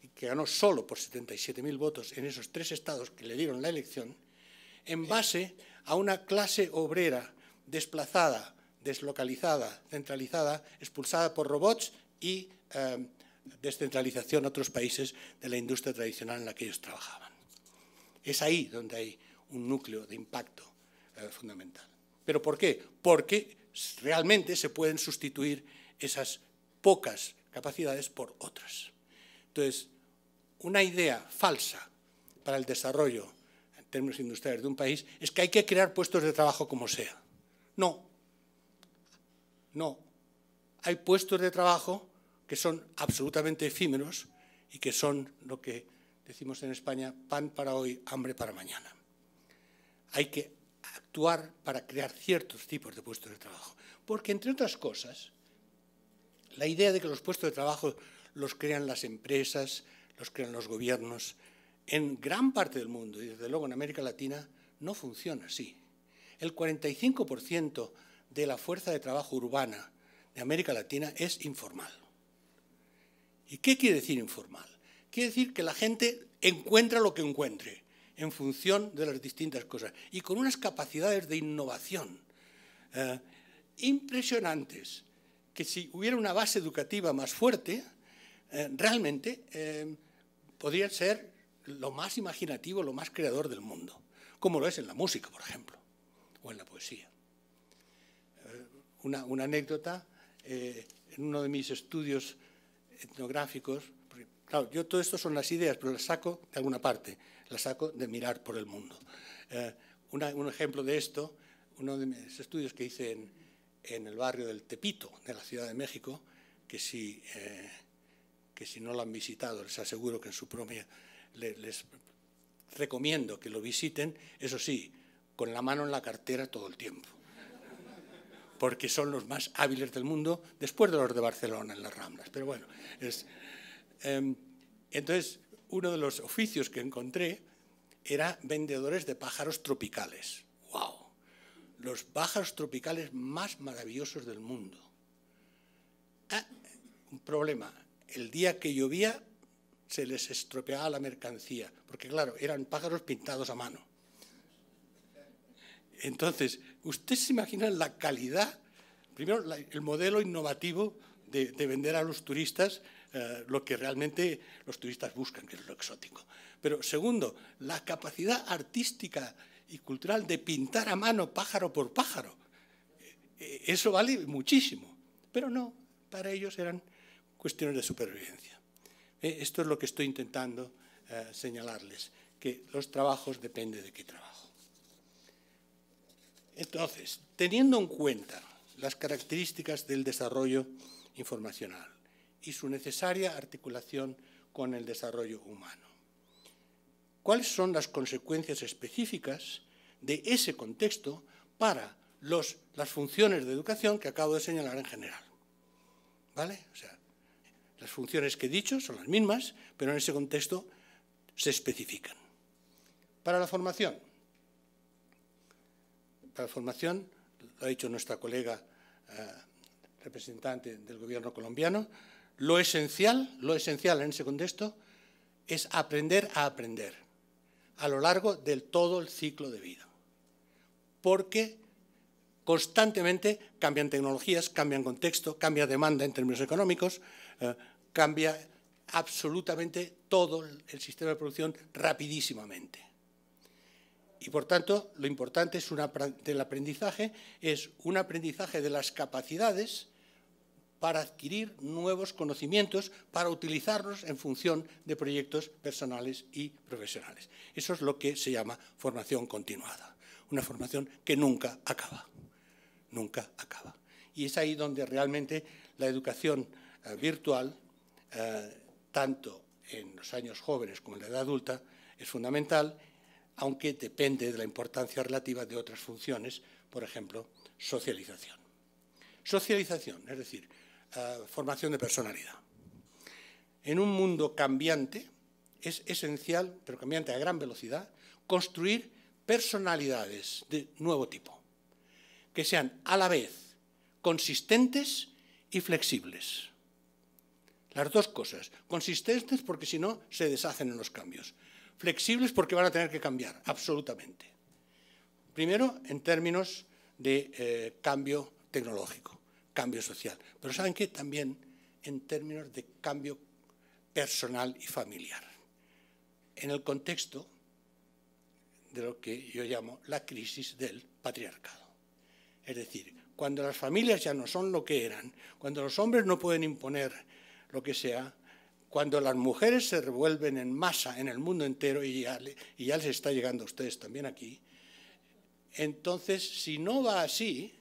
y que ganó solo por 77.000 votos en esos 3 estados que le dieron la elección, en base a una clase obrera desplazada, deslocalizada, centralizada, expulsada por robots y descentralización a otros países de la industria tradicional en la que ellos trabajaban. Es ahí donde hay un núcleo de impacto fundamental. ¿Pero por qué? Porque realmente se pueden sustituir esas pocas capacidades por otras. Entonces, una idea falsa para el desarrollo en términos industriales de un país es que hay que crear puestos de trabajo como sea. No. Hay puestos de trabajo que son absolutamente efímeros y que son lo que decimos en España, pan para hoy, hambre para mañana. Hay que actuar para crear ciertos tipos de puestos de trabajo. Porque, entre otras cosas, la idea de que los puestos de trabajo los crean las empresas, los crean los gobiernos, en gran parte del mundo, y desde luego en América Latina, no funciona así. El 45% de la fuerza de trabajo urbana de América Latina es informal. ¿Y qué quiere decir informal? Quiere decir que la gente encuentra lo que encuentre en función de las distintas cosas y con unas capacidades de innovación impresionantes, que si hubiera una base educativa más fuerte, realmente podría ser lo más imaginativo, lo más creador del mundo, como lo es en la música, por ejemplo, o en la poesía. Una anécdota, en uno de mis estudios etnográficos, porque, claro, yo todo esto son las ideas, pero las saco de alguna parte, las saco de mirar por el mundo. Un ejemplo de esto, uno de mis estudios que hice en el barrio del Tepito, de la Ciudad de México, que si no lo han visitado, les aseguro que en su propia les recomiendo que lo visiten, eso sí, con la mano en la cartera todo el tiempo, porque son los más hábiles del mundo, después de los de Barcelona en las Ramblas. Pero bueno, entonces uno de los oficios que encontré era vendedores de pájaros tropicales. ¡Wow! Los pájaros tropicales más maravillosos del mundo. Un problema, el día que llovía se les estropeaba la mercancía, porque claro, eran pájaros pintados a mano. Entonces, usted se imagina la calidad, primero el modelo innovativo de vender a los turistas lo que realmente los turistas buscan, que es lo exótico. Pero segundo, la capacidad artística y cultural de pintar a mano pájaro por pájaro. Eso vale muchísimo, pero no, para ellos eran cuestiones de supervivencia. Esto es lo que estoy intentando señalarles, que los trabajos dependen de qué trabajo. Entonces, teniendo en cuenta las características del desarrollo informacional y su necesaria articulación con el desarrollo humano, ¿cuáles son las consecuencias específicas de ese contexto para las funciones de educación que acabo de señalar en general. ¿Vale? O sea, las funciones que he dicho son las mismas, pero en ese contexto se especifican. Para la formación, lo ha dicho nuestra colega representante del gobierno colombiano, lo esencial en ese contexto es aprender a aprender a lo largo de todo el ciclo de vida. Porque constantemente cambian tecnologías, cambian contexto, cambia demanda en términos económicos, cambia absolutamente todo el sistema de producción rapidísimamente. Y, por tanto, lo importante del aprendizaje es un aprendizaje de las capacidades para adquirir nuevos conocimientos, para utilizarlos en función de proyectos personales y profesionales. Eso es lo que se llama formación continuada, una formación que nunca acaba, nunca acaba. Y es ahí donde realmente la educación virtual, tanto en los años jóvenes como en la edad adulta, es fundamental, aunque depende de la importancia relativa de otras funciones, por ejemplo, socialización. Socialización, es decir, formación de personalidad. En un mundo cambiante es esencial, pero cambiante a gran velocidad, construir personalidades de nuevo tipo, que sean a la vez consistentes y flexibles. Las dos cosas, consistentes porque si no se deshacen en los cambios, flexibles porque van a tener que cambiar, absolutamente. Primero, en términos de cambio tecnológico, cambio social. Pero ¿saben qué? También en términos de cambio personal y familiar. En el contexto de lo que yo llamo la crisis del patriarcado. Es decir, cuando las familias ya no son lo que eran, cuando los hombres no pueden imponer lo que sea, cuando las mujeres se revuelven en masa en el mundo entero, y ya les está llegando a ustedes también aquí, entonces, si no va así,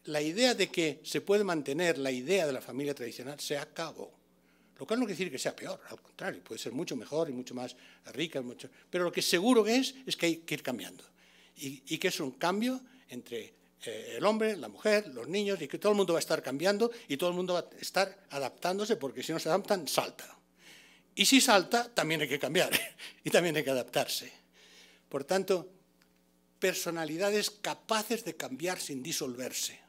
la idea de que se puede mantener la idea de la familia tradicional se acabó. Lo cual no quiere decir que sea peor, al contrario, puede ser mucho mejor y mucho más rica, pero lo que seguro es que hay que ir cambiando. Y que es un cambio entre el hombre, la mujer, los niños, y que todo el mundo va a estar cambiando y todo el mundo va a estar adaptándose, porque si no se adaptan, salta. Y si salta, también hay que cambiar y también hay que adaptarse. Por tanto, personalidades capaces de cambiar sin disolverse.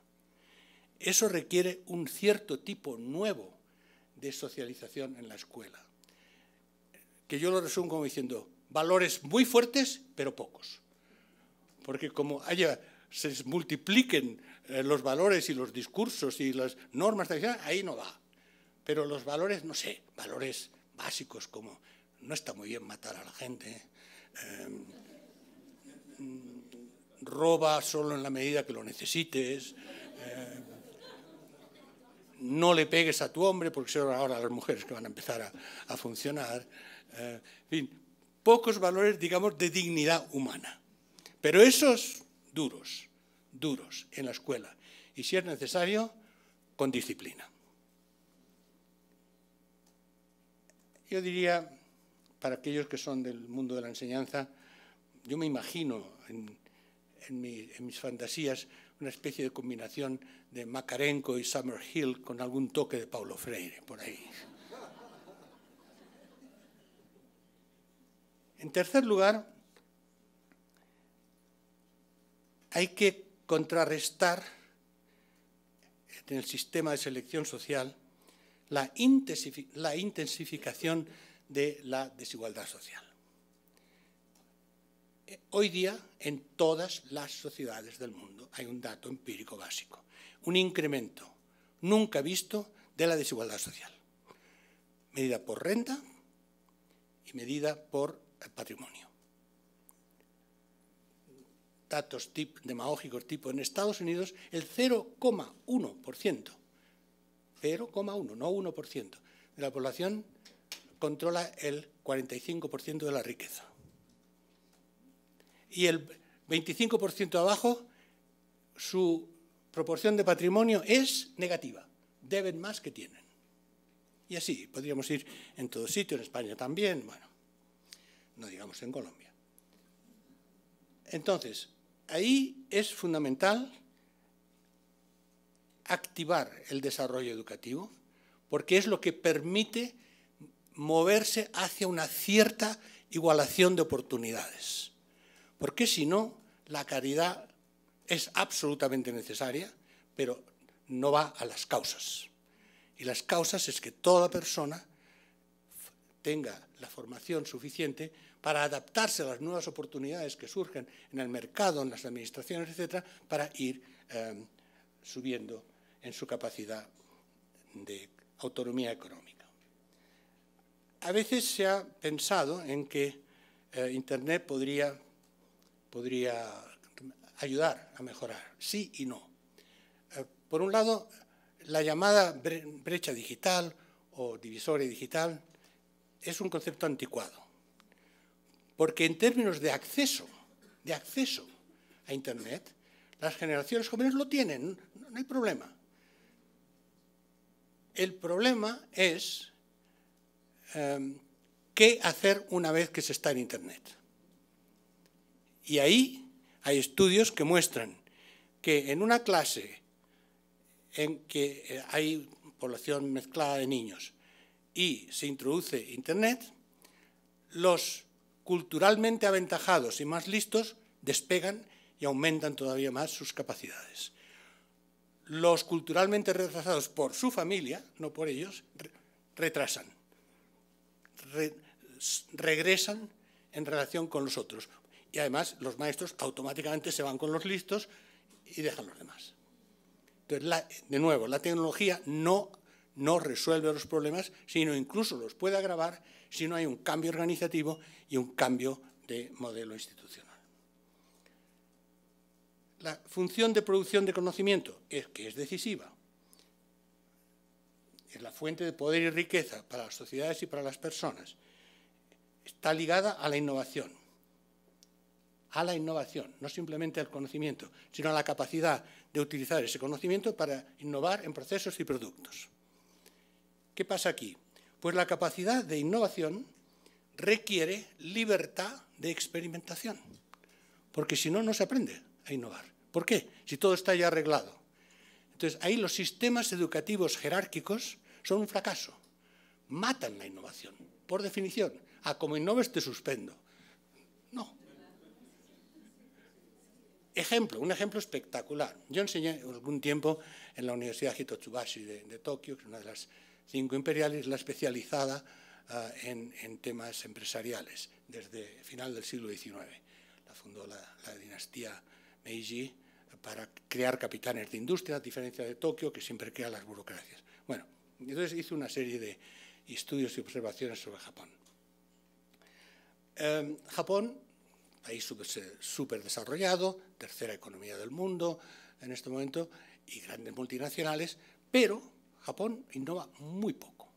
Eso requiere un cierto tipo nuevo de socialización en la escuela, que yo lo resumo como diciendo, valores muy fuertes, pero pocos. Porque como se multipliquen los valores y los discursos y las normas tradicionales, ahí no va. Pero los valores, no sé, valores básicos como no está muy bien matar a la gente, roba solo en la medida que lo necesites, no le pegues a tu hombre, porque son ahora las mujeres que van a empezar a funcionar. En fin, pocos valores, digamos, de dignidad humana. Pero esos duros en la escuela. Y si es necesario, con disciplina. Yo diría, para aquellos que son del mundo de la enseñanza, yo me imagino en mis fantasías una especie de combinación de Macarenko y Summerhill con algún toque de Paulo Freire, por ahí. En tercer lugar, hay que contrarrestar en el sistema de selección social la intensificación de la desigualdad social. Hoy día, en todas las sociedades del mundo, hay un dato empírico básico, un incremento nunca visto de la desigualdad social, medida por renta y medida por patrimonio. Datos demagógicos tipo en Estados Unidos, el 0,1%, 0,1, no 1%, de la población controla el 45% de la riqueza. Y el 25% abajo, su proporción de patrimonio es negativa, deben más que tienen. Y así podríamos ir en todo sitio, en España también, bueno, no digamos en Colombia. Entonces, ahí es fundamental activar el desarrollo educativo, porque es lo que permite moverse hacia una cierta igualación de oportunidades. Porque si no, la caridad es absolutamente necesaria, pero no va a las causas. Y las causas es que toda persona tenga la formación suficiente para adaptarse a las nuevas oportunidades que surgen en el mercado, en las administraciones, etcétera, para ir subiendo en su capacidad de autonomía económica. A veces se ha pensado en que Internet podría ayudar a mejorar, sí y no. Por un lado, la llamada brecha digital o divisoria digital es un concepto anticuado, porque en términos de acceso a Internet, las generaciones jóvenes lo tienen, no hay problema. El problema es qué hacer una vez que se está en Internet. Y ahí hay estudios que muestran que en una clase en que hay población mezclada de niños y se introduce Internet, los culturalmente aventajados y más listos despegan y aumentan todavía más sus capacidades. Los culturalmente retrasados por su familia, no por ellos, retrasan, regresan en relación con los otros. Y además los maestros automáticamente se van con los listos y dejan los demás. Entonces, de nuevo, la tecnología no resuelve los problemas, sino incluso los puede agravar si no hay un cambio organizativo y un cambio de modelo institucional. La función de producción de conocimiento, que es decisiva, es la fuente de poder y riqueza para las sociedades y para las personas, está ligada a la innovación. A la innovación, no simplemente al conocimiento, sino a la capacidad de utilizar ese conocimiento para innovar en procesos y productos. ¿Qué pasa aquí? Pues la capacidad de innovación requiere libertad de experimentación, porque si no, no se aprende a innovar. ¿Por qué? Si todo está ya arreglado. Entonces, ahí los sistemas educativos jerárquicos son un fracaso. Matan la innovación, por definición. Como innoves te suspendo. No. Un ejemplo espectacular. Yo enseñé algún tiempo en la Universidad Hitotsubashi de Tokio, que es una de las 5 imperiales, la especializada en temas empresariales, desde final del siglo XIX. La fundó la dinastía Meiji para crear capitanes de industria, a diferencia de Tokio, que siempre crea las burocracias. Bueno, entonces hice una serie de estudios y observaciones sobre Japón. Japón, país súper desarrollado, tercera economía del mundo en este momento, y grandes multinacionales, pero Japón innova muy poco,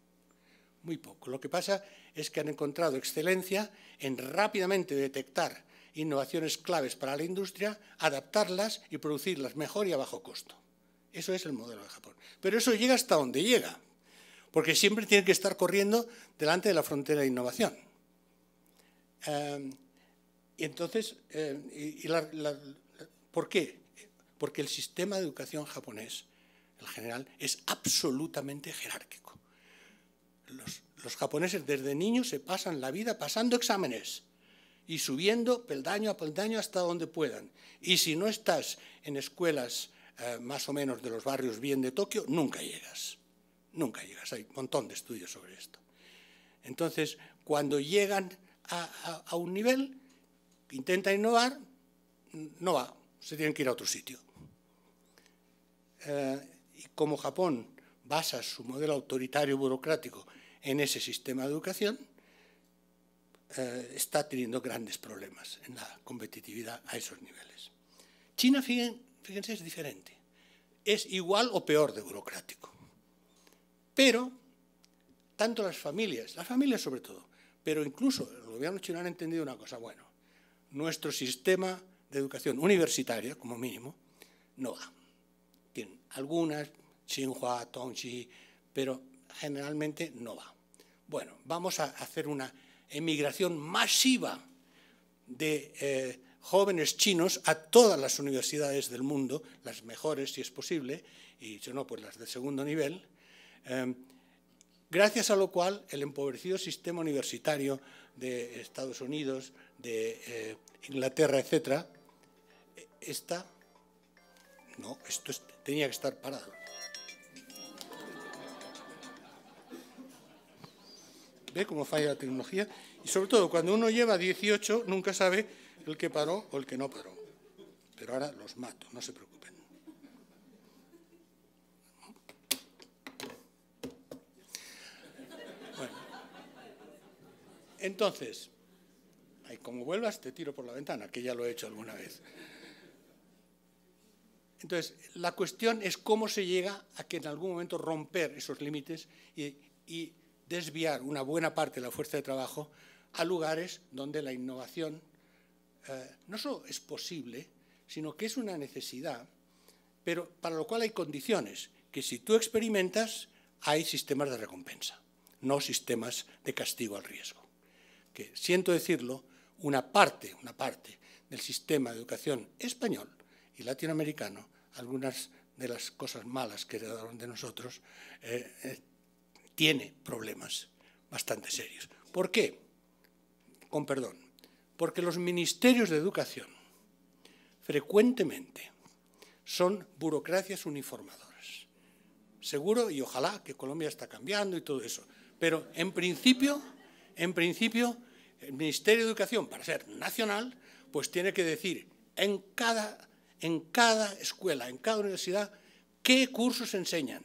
muy poco. Lo que pasa es que han encontrado excelencia en rápidamente detectar innovaciones claves para la industria, adaptarlas y producirlas mejor y a bajo costo. Eso es el modelo de Japón. Pero eso llega hasta donde llega, porque siempre tiene que estar corriendo delante de la frontera de innovación. Y entonces, ¿por qué? Porque el sistema de educación japonés, en general, es absolutamente jerárquico. Los japoneses desde niños se pasan la vida pasando exámenes y subiendo peldaño a peldaño hasta donde puedan. Y si no estás en escuelas más o menos de los barrios bien de Tokio, nunca llegas. Nunca llegas. Hay un montón de estudios sobre esto. Entonces, cuando llegan a un nivel, intentan innovar, no va, se tienen que ir a otro sitio. Y como Japón basa su modelo autoritario burocrático en ese sistema de educación, está teniendo grandes problemas en la competitividad a esos niveles. China, fíjense, es diferente. Es igual o peor de burocrático. Pero, tanto las familias sobre todo, pero incluso el gobierno chino han entendido una cosa, bueno, nuestro sistema de educación universitaria, como mínimo, no va. Tienen algunas, Tsinghua, Tongji, pero generalmente no va. Bueno, vamos a hacer una emigración masiva de jóvenes chinos a todas las universidades del mundo, las mejores si es posible, y si no, pues las de segundo nivel, gracias a lo cual el empobrecido sistema universitario de Estados Unidos, de Inglaterra, etcétera, esto tenía que estar parado. ¿Ve cómo falla la tecnología? Y sobre todo, cuando uno lleva 18, nunca sabe el que paró o el que no paró. Pero ahora los mato, no se preocupen. Bueno. Entonces, como vuelvas, te tiro por la ventana, que ya lo he hecho alguna vez. Entonces, la cuestión es cómo se llega a que en algún momento romper esos límites y desviar una buena parte de la fuerza de trabajo a lugares donde la innovación no solo es posible, sino que es una necesidad, pero para lo cual hay condiciones, que si tú experimentas, hay sistemas de recompensa, no sistemas de castigo al riesgo. Que, siento decirlo, una parte del sistema de educación español y latinoamericano, algunas de las cosas malas que heredaron de nosotros, tiene problemas bastante serios. ¿Por qué? Con perdón. Porque los ministerios de educación frecuentemente son burocracias uniformadoras. Seguro, y ojalá, que Colombia está cambiando y todo eso. Pero en principio, el Ministerio de Educación, para ser nacional, pues tiene que decir en cada escuela, en cada universidad, qué cursos enseñan,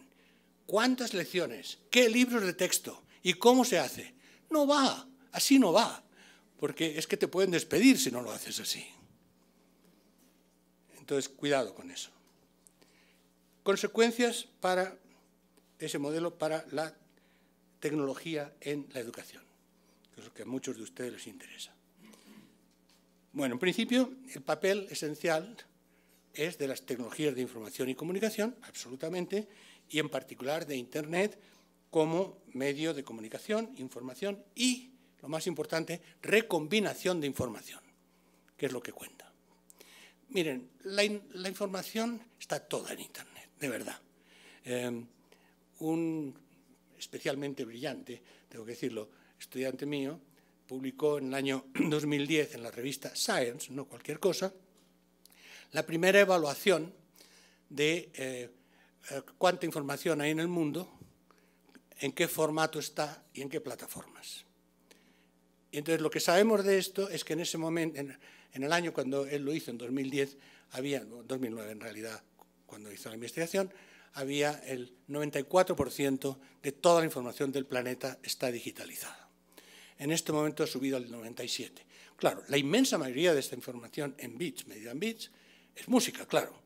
cuántas lecciones, qué libros de texto y cómo se hace. No va, así no va, porque es que te pueden despedir si no lo haces así. Entonces, cuidado con eso. Consecuencias para ese modelo, para la tecnología en la educación, que es lo que a muchos de ustedes les interesa. Bueno, en principio, el papel esencial es de las tecnologías de información y comunicación, absolutamente, y en particular de Internet como medio de comunicación, información y, lo más importante, recombinación de información, que es lo que cuenta. Miren, la información está toda en Internet, de verdad. Un especialmente brillante, tengo que decirlo, estudiante mío, publicó en el año 2010 en la revista Science, no cualquier cosa, la primera evaluación de cuánta información hay en el mundo, en qué formato está y en qué plataformas. Y entonces lo que sabemos de esto es que en ese momento, en el año cuando él lo hizo, en 2010, 2009 en realidad, cuando hizo la investigación, había el 94% de toda la información del planeta está digitalizada. En este momento ha subido al 97%. Claro, la inmensa mayoría de esta información en bits, medida en bits, es música, claro,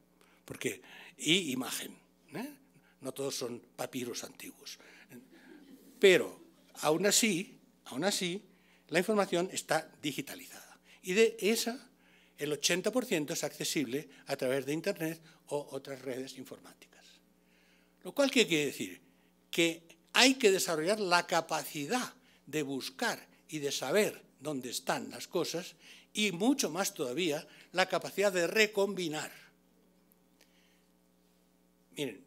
y imagen. No todos son papiros antiguos. Pero, aún así, la información está digitalizada. Y de esa, el 80% es accesible a través de Internet o otras redes informáticas. Lo cual, ¿qué quiere decir? Que hay que desarrollar la capacidad de buscar y de saber dónde están las cosas y, mucho más todavía, la capacidad de recombinar. Miren,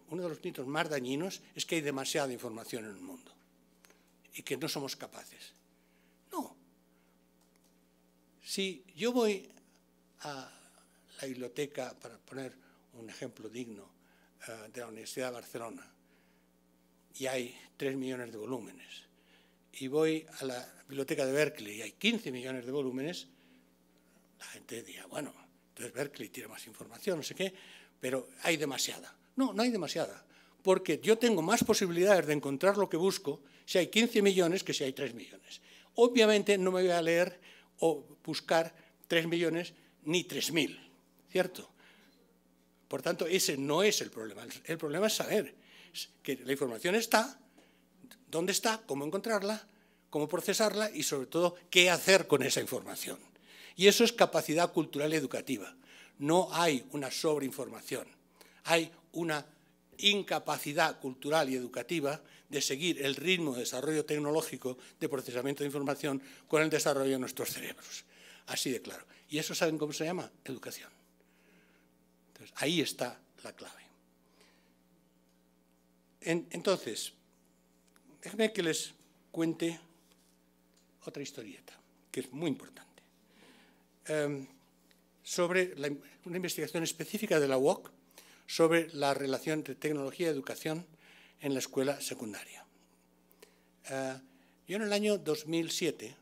uno de los mitos más dañinos es que hay demasiada información en el mundo y que no somos capaces. No. Si yo voy a la biblioteca, para poner un ejemplo digno, de la Universidad de Barcelona, y hay 3 millones de volúmenes, y voy a la biblioteca de Berkeley y hay 15 millones de volúmenes, la gente dirá, bueno, entonces Berkeley tiene más información, no sé qué, pero hay demasiada. No, no hay demasiada, porque yo tengo más posibilidades de encontrar lo que busco si hay 15 millones que si hay 3 millones. Obviamente no me voy a leer o buscar 3 millones ni 3.000, ¿cierto? Por tanto, ese no es el problema. El problema es saber que la información está, dónde está, cómo encontrarla, cómo procesarla y, sobre todo, qué hacer con esa información. Y eso es capacidad cultural y educativa. No hay una sobreinformación. Hay una incapacidad cultural y educativa de seguir el ritmo de desarrollo tecnológico de procesamiento de información con el desarrollo de nuestros cerebros. así de claro. ¿Y eso saben cómo se llama? Educación. Entonces, ahí está la clave. Entonces, déjenme que les cuente otra historieta, que es muy importante, sobre una investigación específica de la UOC sobre la relación entre tecnología y educación en la escuela secundaria. Yo en el año 2007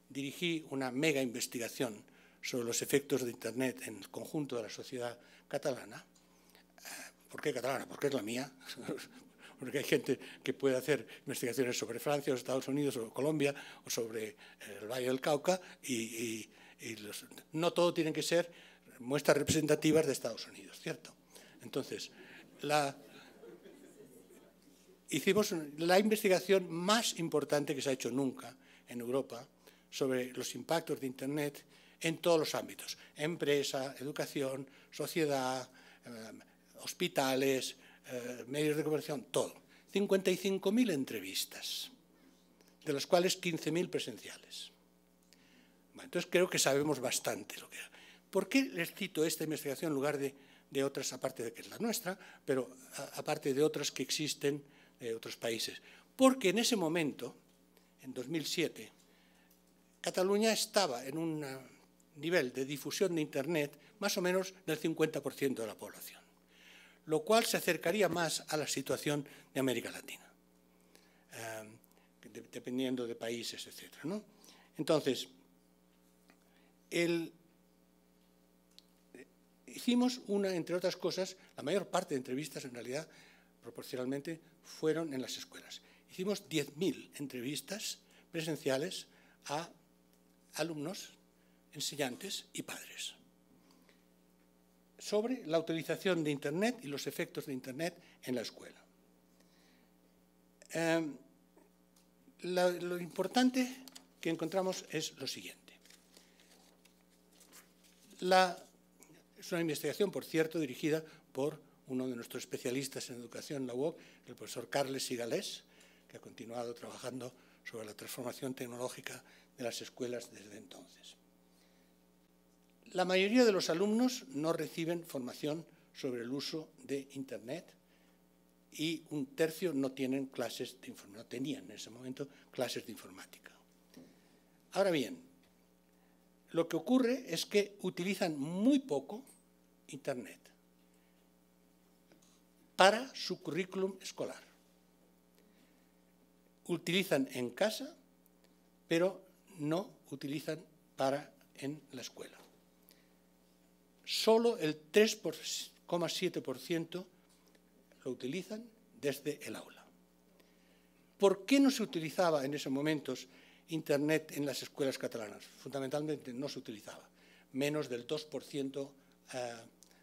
dirigí una mega investigación sobre los efectos de Internet en el conjunto de la sociedad catalana. ¿Por qué catalana? Porque es la mía. Porque hay gente que puede hacer investigaciones sobre Francia, o Estados Unidos, o Colombia, o sobre el Valle del Cauca, y no todo tienen que ser muestras representativas de Estados Unidos, ¿cierto? Entonces, hicimos la investigación más importante que se ha hecho nunca en Europa sobre los impactos de Internet en todos los ámbitos: empresa, educación, sociedad, hospitales, medios de comunicación, todo. 55.000 entrevistas, de las cuales 15.000 presenciales. Bueno, entonces creo que sabemos bastante lo que era. ¿Por qué les cito esta investigación en lugar de otras, aparte de que es la nuestra, pero aparte de otras que existen de otros países? Porque en ese momento, en 2007, Cataluña estaba en un nivel de difusión de Internet más o menos del 50% de la población, lo cual se acercaría más a la situación de América Latina, dependiendo de países, etc., ¿no? Entonces, hicimos entre otras cosas, la mayor parte de entrevistas en realidad, proporcionalmente, fueron en las escuelas. Hicimos 10.000 entrevistas presenciales a alumnos, enseñantes y padres sobre la utilización de Internet y los efectos de Internet en la escuela. Lo importante que encontramos es lo siguiente. Es una investigación, por cierto, dirigida por uno de nuestros especialistas en educación en la UOC, el profesor Carles Sigalés, que ha continuado trabajando sobre la transformación tecnológica de las escuelas desde entonces. La mayoría de los alumnos no reciben formación sobre el uso de Internet y un tercio no tienen clases de informática, no tenían en ese momento clases de informática. Ahora bien, lo que ocurre es que utilizan muy poco Internet para su currículum escolar. Utilizan en casa, pero no utilizan en la escuela. Solo el 3,7% lo utilizan desde el aula. ¿Por qué no se utilizaba en esos momentos Internet en las escuelas catalanas? Fundamentalmente no se utilizaba. Menos del 2%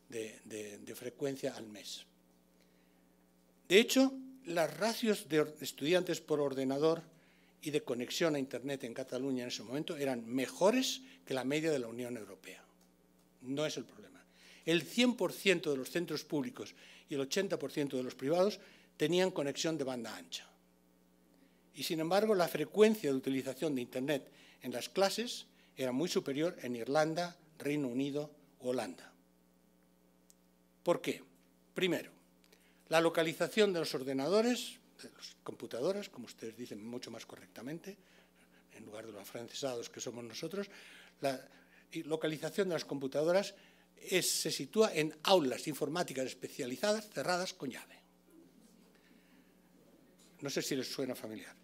de frecuencia al mes. De hecho, las ratios de estudiantes por ordenador y de conexión a Internet en Cataluña en ese momento eran mejores que la media de la Unión Europea. No es el problema. El 100% de los centros públicos y el 80% de los privados tenían conexión de banda ancha. Y, sin embargo, la frecuencia de utilización de Internet en las clases era muy superior en Irlanda, Reino Unido o Holanda. ¿Por qué? Primero, la localización de los ordenadores, de las computadoras, como ustedes dicen mucho más correctamente, en lugar de los afrancesados que somos nosotros, la localización de las computadoras se sitúa en aulas informáticas especializadas cerradas con llave. No sé si les suena familiar.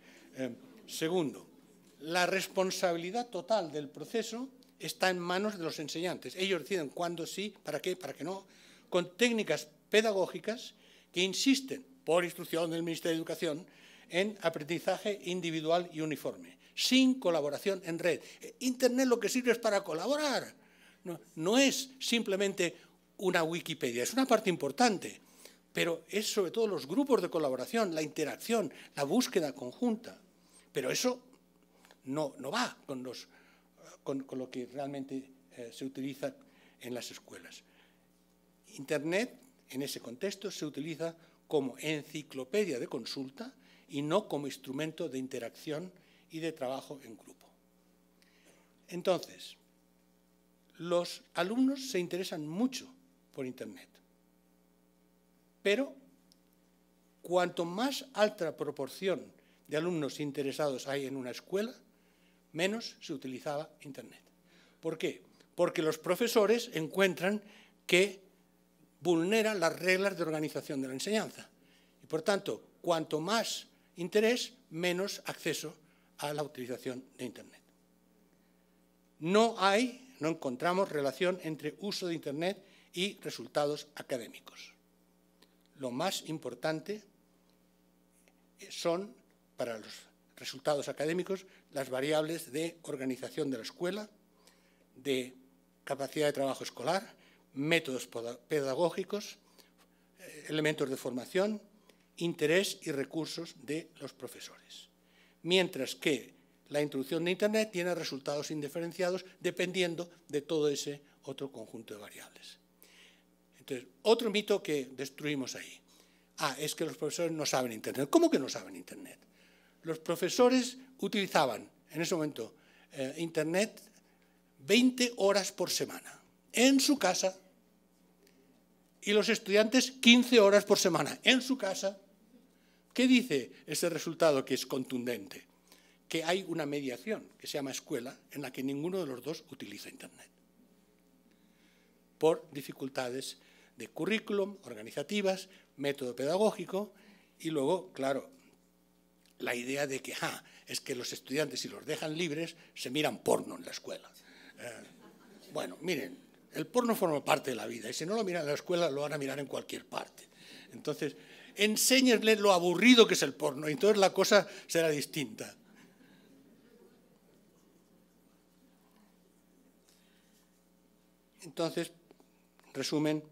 Segundo, la responsabilidad total del proceso está en manos de los enseñantes. Ellos deciden cuándo sí, para qué no, con técnicas pedagógicas que insisten, por instrucción del Ministerio de Educación, en aprendizaje individual y uniforme, sin colaboración en red. Internet lo que sirve es para colaborar. No es simplemente una Wikipedia, es una parte importante, pero es sobre todo los grupos de colaboración, la interacción, la búsqueda conjunta. Pero eso no va con lo que realmente se utiliza en las escuelas. Internet, en ese contexto, se utiliza como enciclopedia de consulta y no como instrumento de interacción y de trabajo en grupo. Entonces, los alumnos se interesan mucho por Internet, pero cuanto más alta proporción de alumnos interesados hay en una escuela, menos se utilizaba Internet. ¿Por qué? Porque los profesores encuentran que vulnera las reglas de organización de la enseñanza. Y, por tanto, cuanto más interés, menos acceso a la utilización de Internet. No encontramos relación entre uso de Internet y resultados académicos. Lo más importante son, para los resultados académicos, las variables de organización de la escuela, de capacidad de trabajo escolar, métodos pedagógicos, elementos de formación, interés y recursos de los profesores. Mientras que la introducción de Internet tiene resultados indiferenciados dependiendo de todo ese otro conjunto de variables. Entonces, otro mito que destruimos ahí. Es que los profesores no saben Internet. ¿Cómo que no saben Internet? Los profesores utilizaban en ese momento Internet 20 horas por semana en su casa y los estudiantes 15 horas por semana en su casa. ¿Qué dice ese resultado que es contundente? Que hay una mediación que se llama escuela en la que ninguno de los dos utiliza Internet por dificultades de currículum, organizativas, método pedagógico y luego, claro, la idea de que es que los estudiantes, si los dejan libres, se miran porno en la escuela. Bueno, miren, el porno forma parte de la vida y si no lo miran en la escuela lo van a mirar en cualquier parte. Entonces, enséñenles lo aburrido que es el porno y entonces la cosa será distinta. Entonces, resumen,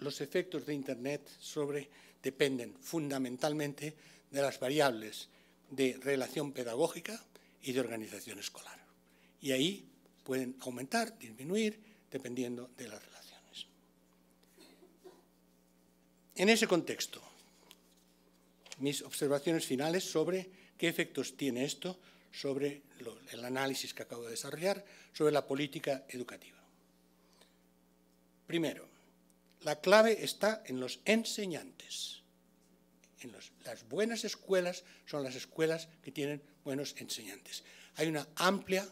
los efectos de Internet dependen fundamentalmente de las variables de relación pedagógica y de organización escolar. Y ahí pueden aumentar, disminuir, dependiendo de las relaciones. En ese contexto, mis observaciones finales sobre qué efectos tiene esto sobre el análisis que acabo de desarrollar sobre la política educativa. Primero, la clave está en los enseñantes. Las buenas escuelas son las escuelas que tienen buenos enseñantes. Hay una amplia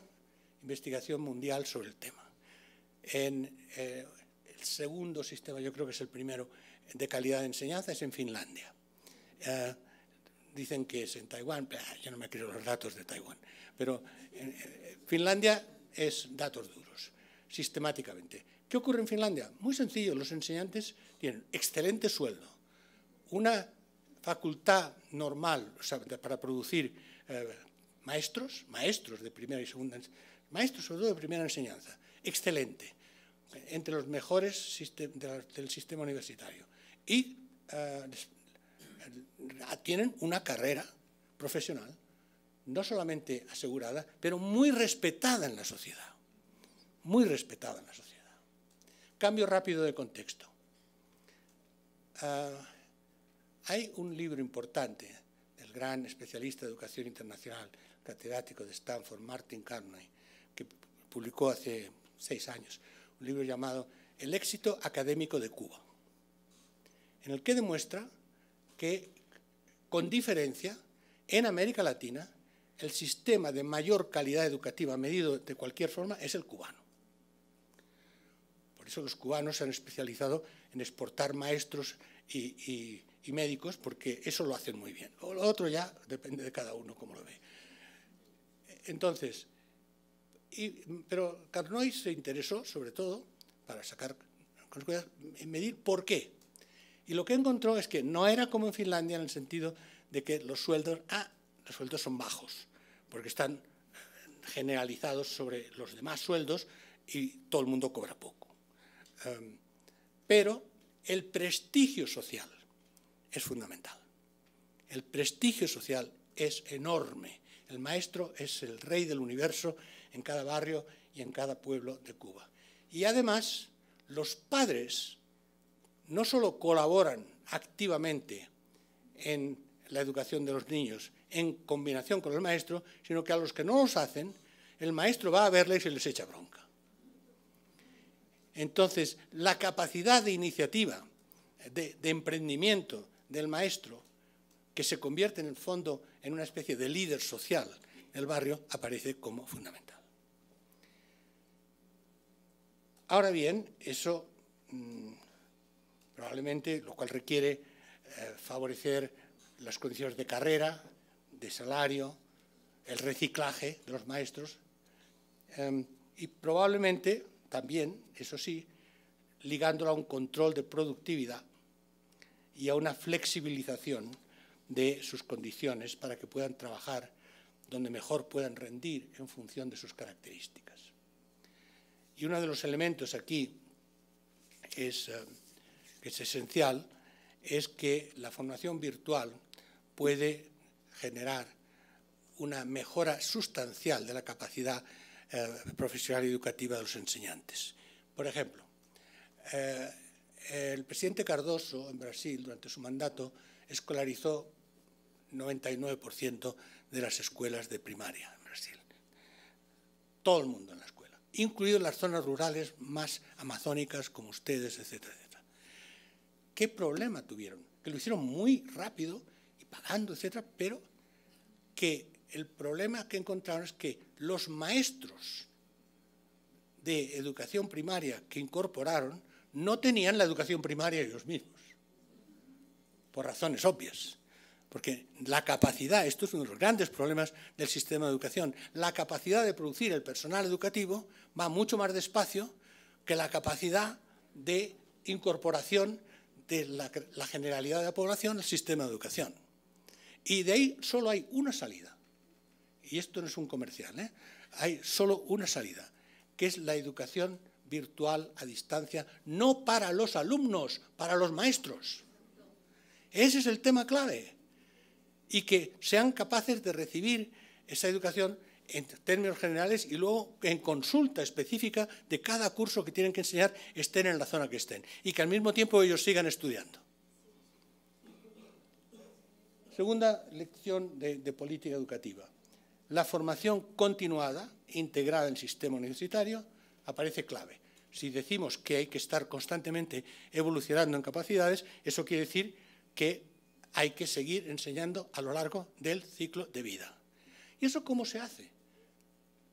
investigación mundial sobre el tema. El segundo sistema, yo creo que es el primero, de calidad de enseñanza es en Finlandia. Dicen que es en Taiwán, yo no me creo los datos de Taiwán, pero en Finlandia es datos duros, sistemáticamente. ¿Qué ocurre en Finlandia? Muy sencillo, los enseñantes tienen excelente sueldo, una facultad normal, o sea, para producir maestros de primera y segunda, maestros sobre todo de primera enseñanza, excelente, entre los mejores del sistema universitario. Y tienen una carrera profesional, no solamente asegurada, pero muy respetada en la sociedad, muy respetada en la sociedad. Cambio rápido de contexto. Hay un libro importante del gran especialista de educación internacional, catedrático de Stanford, Martin Carney, que publicó hace 6 años, un libro llamado El éxito académico de Cuba, en el que demuestra que, con diferencia, en América Latina, el sistema de mayor calidad educativa medido de cualquier forma es el cubano. Por eso los cubanos se han especializado en exportar maestros y médicos, porque eso lo hacen muy bien. Lo otro ya depende de cada uno cómo lo ve. Entonces, pero Carnoy se interesó, sobre todo, para sacar y medir por qué. Y lo que encontró es que no era como en Finlandia en el sentido de que los sueldos son bajos, porque están generalizados sobre los demás sueldos y todo el mundo cobra poco. Pero el prestigio social es fundamental. El prestigio social es enorme. El maestro es el rey del universo en cada barrio y en cada pueblo de Cuba. Y además, los padres no solo colaboran activamente en la educación de los niños en combinación con el maestro, sino que a los que no los hacen, el maestro va a verles y les echa bronca. Entonces, la capacidad de iniciativa, de emprendimiento del maestro, que se convierte en el fondo en una especie de líder social del barrio, aparece como fundamental. Ahora bien, eso probablemente, lo cual requiere favorecer las condiciones de carrera, de salario, el reciclaje de los maestros y probablemente también, eso sí, ligándolo a un control de productividad y a una flexibilización de sus condiciones para que puedan trabajar donde mejor puedan rendir en función de sus características. Y uno de los elementos aquí que es esencial es que la formación virtual puede generar una mejora sustancial de la capacidad profesional y educativa de los enseñantes. Por ejemplo, el presidente Cardoso en Brasil, durante su mandato, escolarizó 99% de las escuelas de primaria en Brasil. Todo el mundo en la escuela, incluidas las zonas rurales más amazónicas como ustedes, etcétera, etcétera. ¿Qué problema tuvieron? Que lo hicieron muy rápido y pagando, etcétera, pero que el problema que encontraron es que los maestros de educación primaria que incorporaron no tenían la educación primaria ellos mismos, por razones obvias. Porque la capacidad, esto es uno de los grandes problemas del sistema de educación, la capacidad de producir el personal educativo va mucho más despacio que la capacidad de incorporación de la generalidad de la población al sistema de educación. Y de ahí solo hay una salida, y esto no es un comercial, hay solo una salida, que es la educación virtual a distancia, no para los alumnos, para los maestros. Ese es el tema clave. Y que sean capaces de recibir esa educación en términos generales y luego en consulta específica de cada curso que tienen que enseñar, estén en la zona que estén, y que al mismo tiempo ellos sigan estudiando. Segunda lección de política educativa. La formación continuada, integrada en el sistema universitario, aparece clave. Si decimos que hay que estar constantemente evolucionando en capacidades, eso quiere decir que hay que seguir enseñando a lo largo del ciclo de vida. ¿Y eso cómo se hace?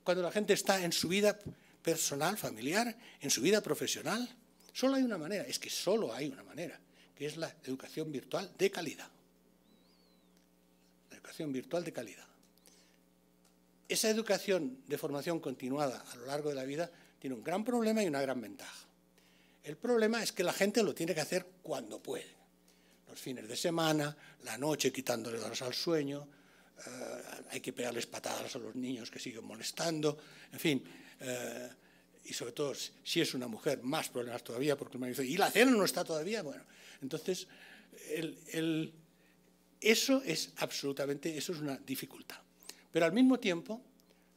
Cuando la gente está en su vida personal, familiar, en su vida profesional, solo hay una manera, es que solo hay una manera, que es la educación virtual de calidad. La educación virtual de calidad. Esa educación de formación continuada a lo largo de la vida tiene un gran problema y una gran ventaja. El problema es que la gente lo tiene que hacer cuando puede. Los fines de semana, la noche quitándole horas al sueño, hay que pegarles patadas a los niños que siguen molestando, en fin, y sobre todo si es una mujer, más problemas todavía, porque el marido dice, ¿y la cena no está todavía? Bueno, entonces, eso es una dificultad. Pero al mismo tiempo,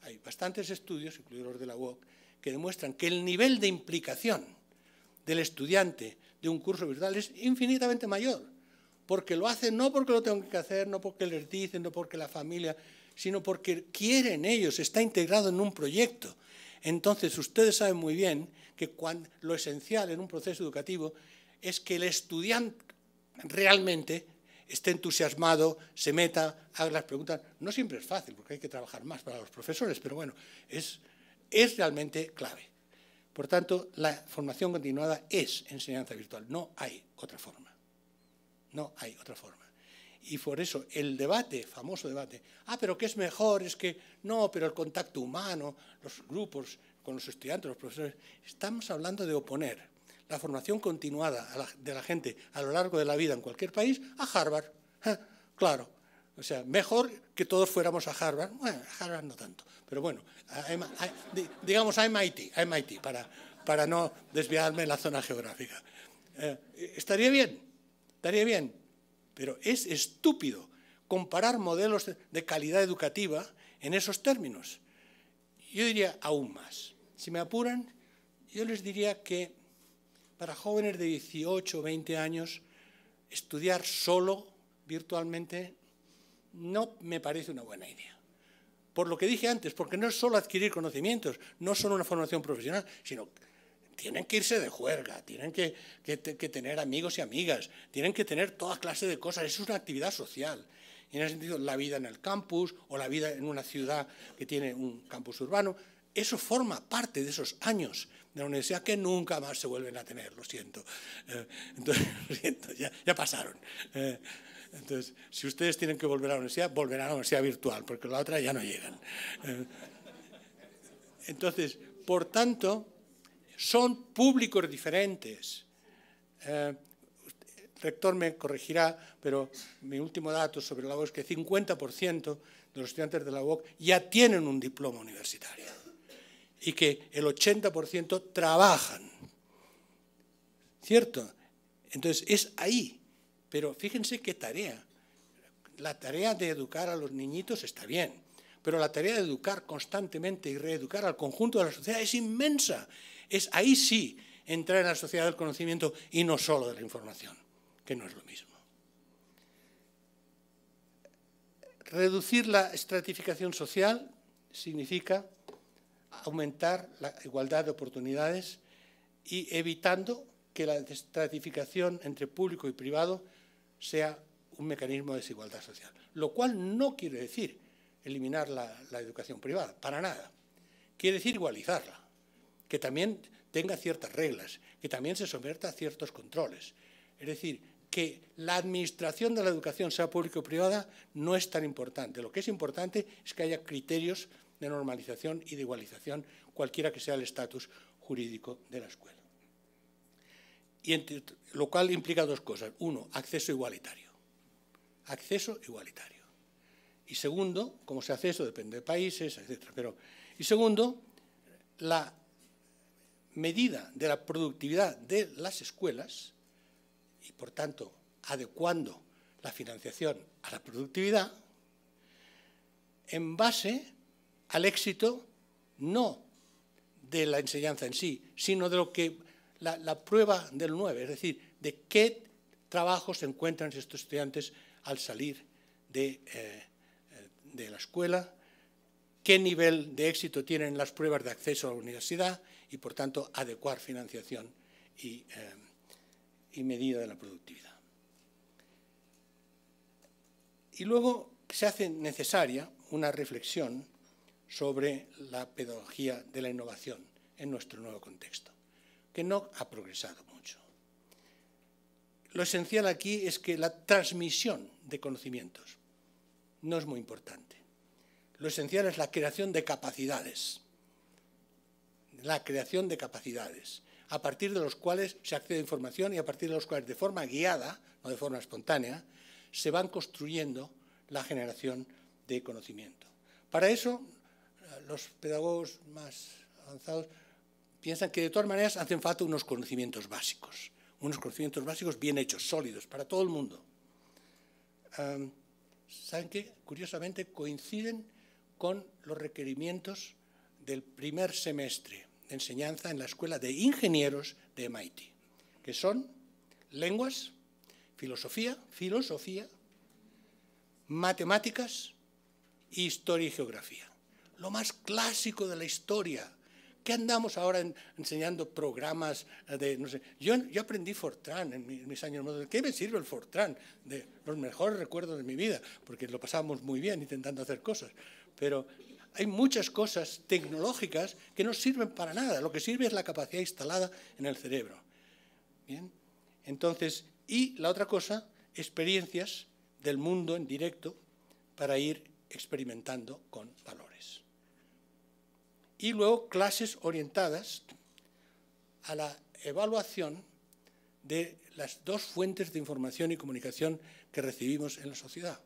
hay bastantes estudios, incluidos los de la UOC, que demuestran que el nivel de implicación del estudiante de un curso virtual es infinitamente mayor, porque lo hacen no porque lo tengan que hacer, no porque les dicen, no porque la familia, sino porque quieren ellos, está integrado en un proyecto. Entonces, ustedes saben muy bien que lo esencial en un proceso educativo es que el estudiante realmente esté entusiasmado, se meta, haga las preguntas. No siempre es fácil, porque hay que trabajar más para los profesores, pero bueno, es realmente clave. Por tanto, la formación continuada es enseñanza virtual, no hay otra forma. No hay otra forma. Y por eso el debate, famoso debate, pero ¿qué es mejor? Es que no, pero el contacto humano, los grupos con los estudiantes, los profesores, estamos hablando de oponer la formación continuada de la gente a lo largo de la vida en cualquier país a Harvard. Claro, o sea, mejor que todos fuéramos a Harvard. Bueno, a Harvard no tanto, pero bueno, digamos a MIT para no desviarme en la zona geográfica. Estaría bien, pero es estúpido comparar modelos de calidad educativa en esos términos. Yo diría aún más. Si me apuran, yo les diría que para jóvenes de 18 o 20 años, estudiar solo virtualmente no me parece una buena idea. Por lo que dije antes, porque no es solo adquirir conocimientos, no solo una formación profesional, sino tienen que irse de juerga, tienen que tener amigos y amigas, tienen que tener toda clase de cosas. Eso es una actividad social. Y en ese sentido, la vida en el campus o la vida en una ciudad que tiene un campus urbano, eso forma parte de esos años de la universidad que nunca más se vuelven a tener, lo siento. Entonces, lo siento, ya pasaron. Entonces, si ustedes tienen que volver a la universidad, volverán a la universidad virtual, porque la otra ya no llegan. Entonces, por tanto, son públicos diferentes. El rector me corregirá, pero mi último dato sobre la UOC es que 50% de los estudiantes de la UOC ya tienen un diploma universitario y que el 80% trabajan. ¿Cierto? Entonces, es ahí. Pero fíjense qué tarea. La tarea de educar a los niñitos está bien, pero la tarea de educar constantemente y reeducar al conjunto de la sociedad es inmensa. Es ahí sí entrar en la sociedad del conocimiento y no solo de la información, que no es lo mismo. Reducir la estratificación social significa aumentar la igualdad de oportunidades y evitando que la estratificación entre público y privado sea un mecanismo de desigualdad social. Lo cual no quiere decir eliminar la educación privada, para nada. Quiere decir igualizarla, que también tenga ciertas reglas, que también se someta a ciertos controles. Es decir, que la administración de la educación, sea pública o privada, no es tan importante. Lo que es importante es que haya criterios de normalización y de igualización, cualquiera que sea el estatus jurídico de la escuela. Y lo cual implica dos cosas. Uno, acceso igualitario. Acceso igualitario. Y segundo, cómo se hace eso depende de países, etc. Y segundo, la medida de la productividad de las escuelas y, por tanto, adecuando la financiación a la productividad en base al éxito no de la enseñanza en sí, sino de lo que la prueba del 9, es decir, de qué trabajos se encuentran estos estudiantes al salir de la escuela, qué nivel de éxito tienen las pruebas de acceso a la universidad y, por tanto, adecuar financiación y medida de la productividad. Y luego se hace necesaria una reflexión sobre la pedagogía de la innovación en nuestro nuevo contexto, que no ha progresado mucho. Lo esencial aquí es que la transmisión de conocimientos no es muy importante. Lo esencial es la creación de capacidades. La creación de capacidades, a partir de los cuales se accede a información y a partir de los cuales, de forma guiada, no de forma espontánea, se van construyendo la generación de conocimiento. Para eso, los pedagogos más avanzados piensan que de todas maneras hacen falta unos conocimientos básicos bien hechos, sólidos, para todo el mundo. ¿Saben qué? Curiosamente coinciden con los requerimientos del primer semestre de enseñanza en la Escuela de Ingenieros de MIT, que son lenguas, filosofía, matemáticas, historia y geografía. Lo más clásico de la historia. ¿Qué andamos ahora enseñando programas de, no sé? Yo aprendí Fortran en mis años. ¿Qué me sirve el Fortran? De los mejores recuerdos de mi vida, porque lo pasábamos muy bien intentando hacer cosas. Pero hay muchas cosas tecnológicas que no sirven para nada. Lo que sirve es la capacidad instalada en el cerebro. ¿Bien? Entonces, y la otra cosa, experiencias del mundo en directo para ir experimentando con valores. Y luego clases orientadas a la evaluación de las dos fuentes de información y comunicación que recibimos en la sociedad,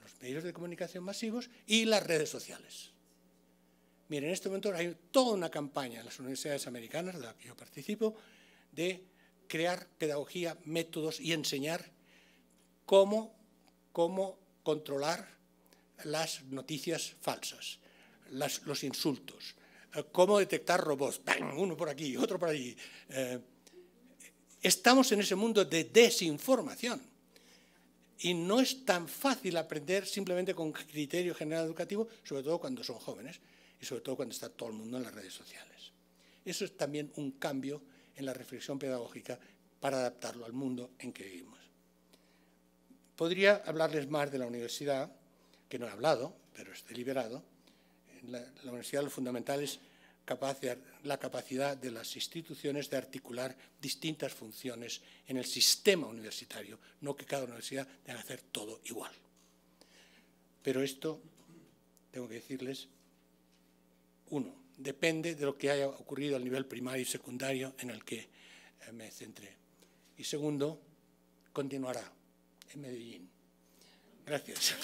los medios de comunicación masivos y las redes sociales. Miren, en este momento hay toda una campaña en las universidades americanas, de la que yo participo, de crear pedagogía, métodos y enseñar cómo controlar las noticias falsas, los insultos, cómo detectar robots, ¡bang!, uno por aquí, otro por allí. Estamos en ese mundo de desinformación y no es tan fácil aprender simplemente con criterio general educativo, sobre todo cuando son jóvenes y sobre todo cuando está todo el mundo en las redes sociales. Eso es también un cambio en la reflexión pedagógica para adaptarlo al mundo en que vivimos. Podría hablarles más de la universidad, que no he hablado, pero es deliberado. La universidad, lo fundamental es la capacidad de las instituciones de articular distintas funciones en el sistema universitario, no que cada universidad tenga que hacer todo igual. Pero esto, tengo que decirles, uno, depende de lo que haya ocurrido al nivel primario y secundario en el que me centré. Y segundo, continuará en Medellín. Gracias.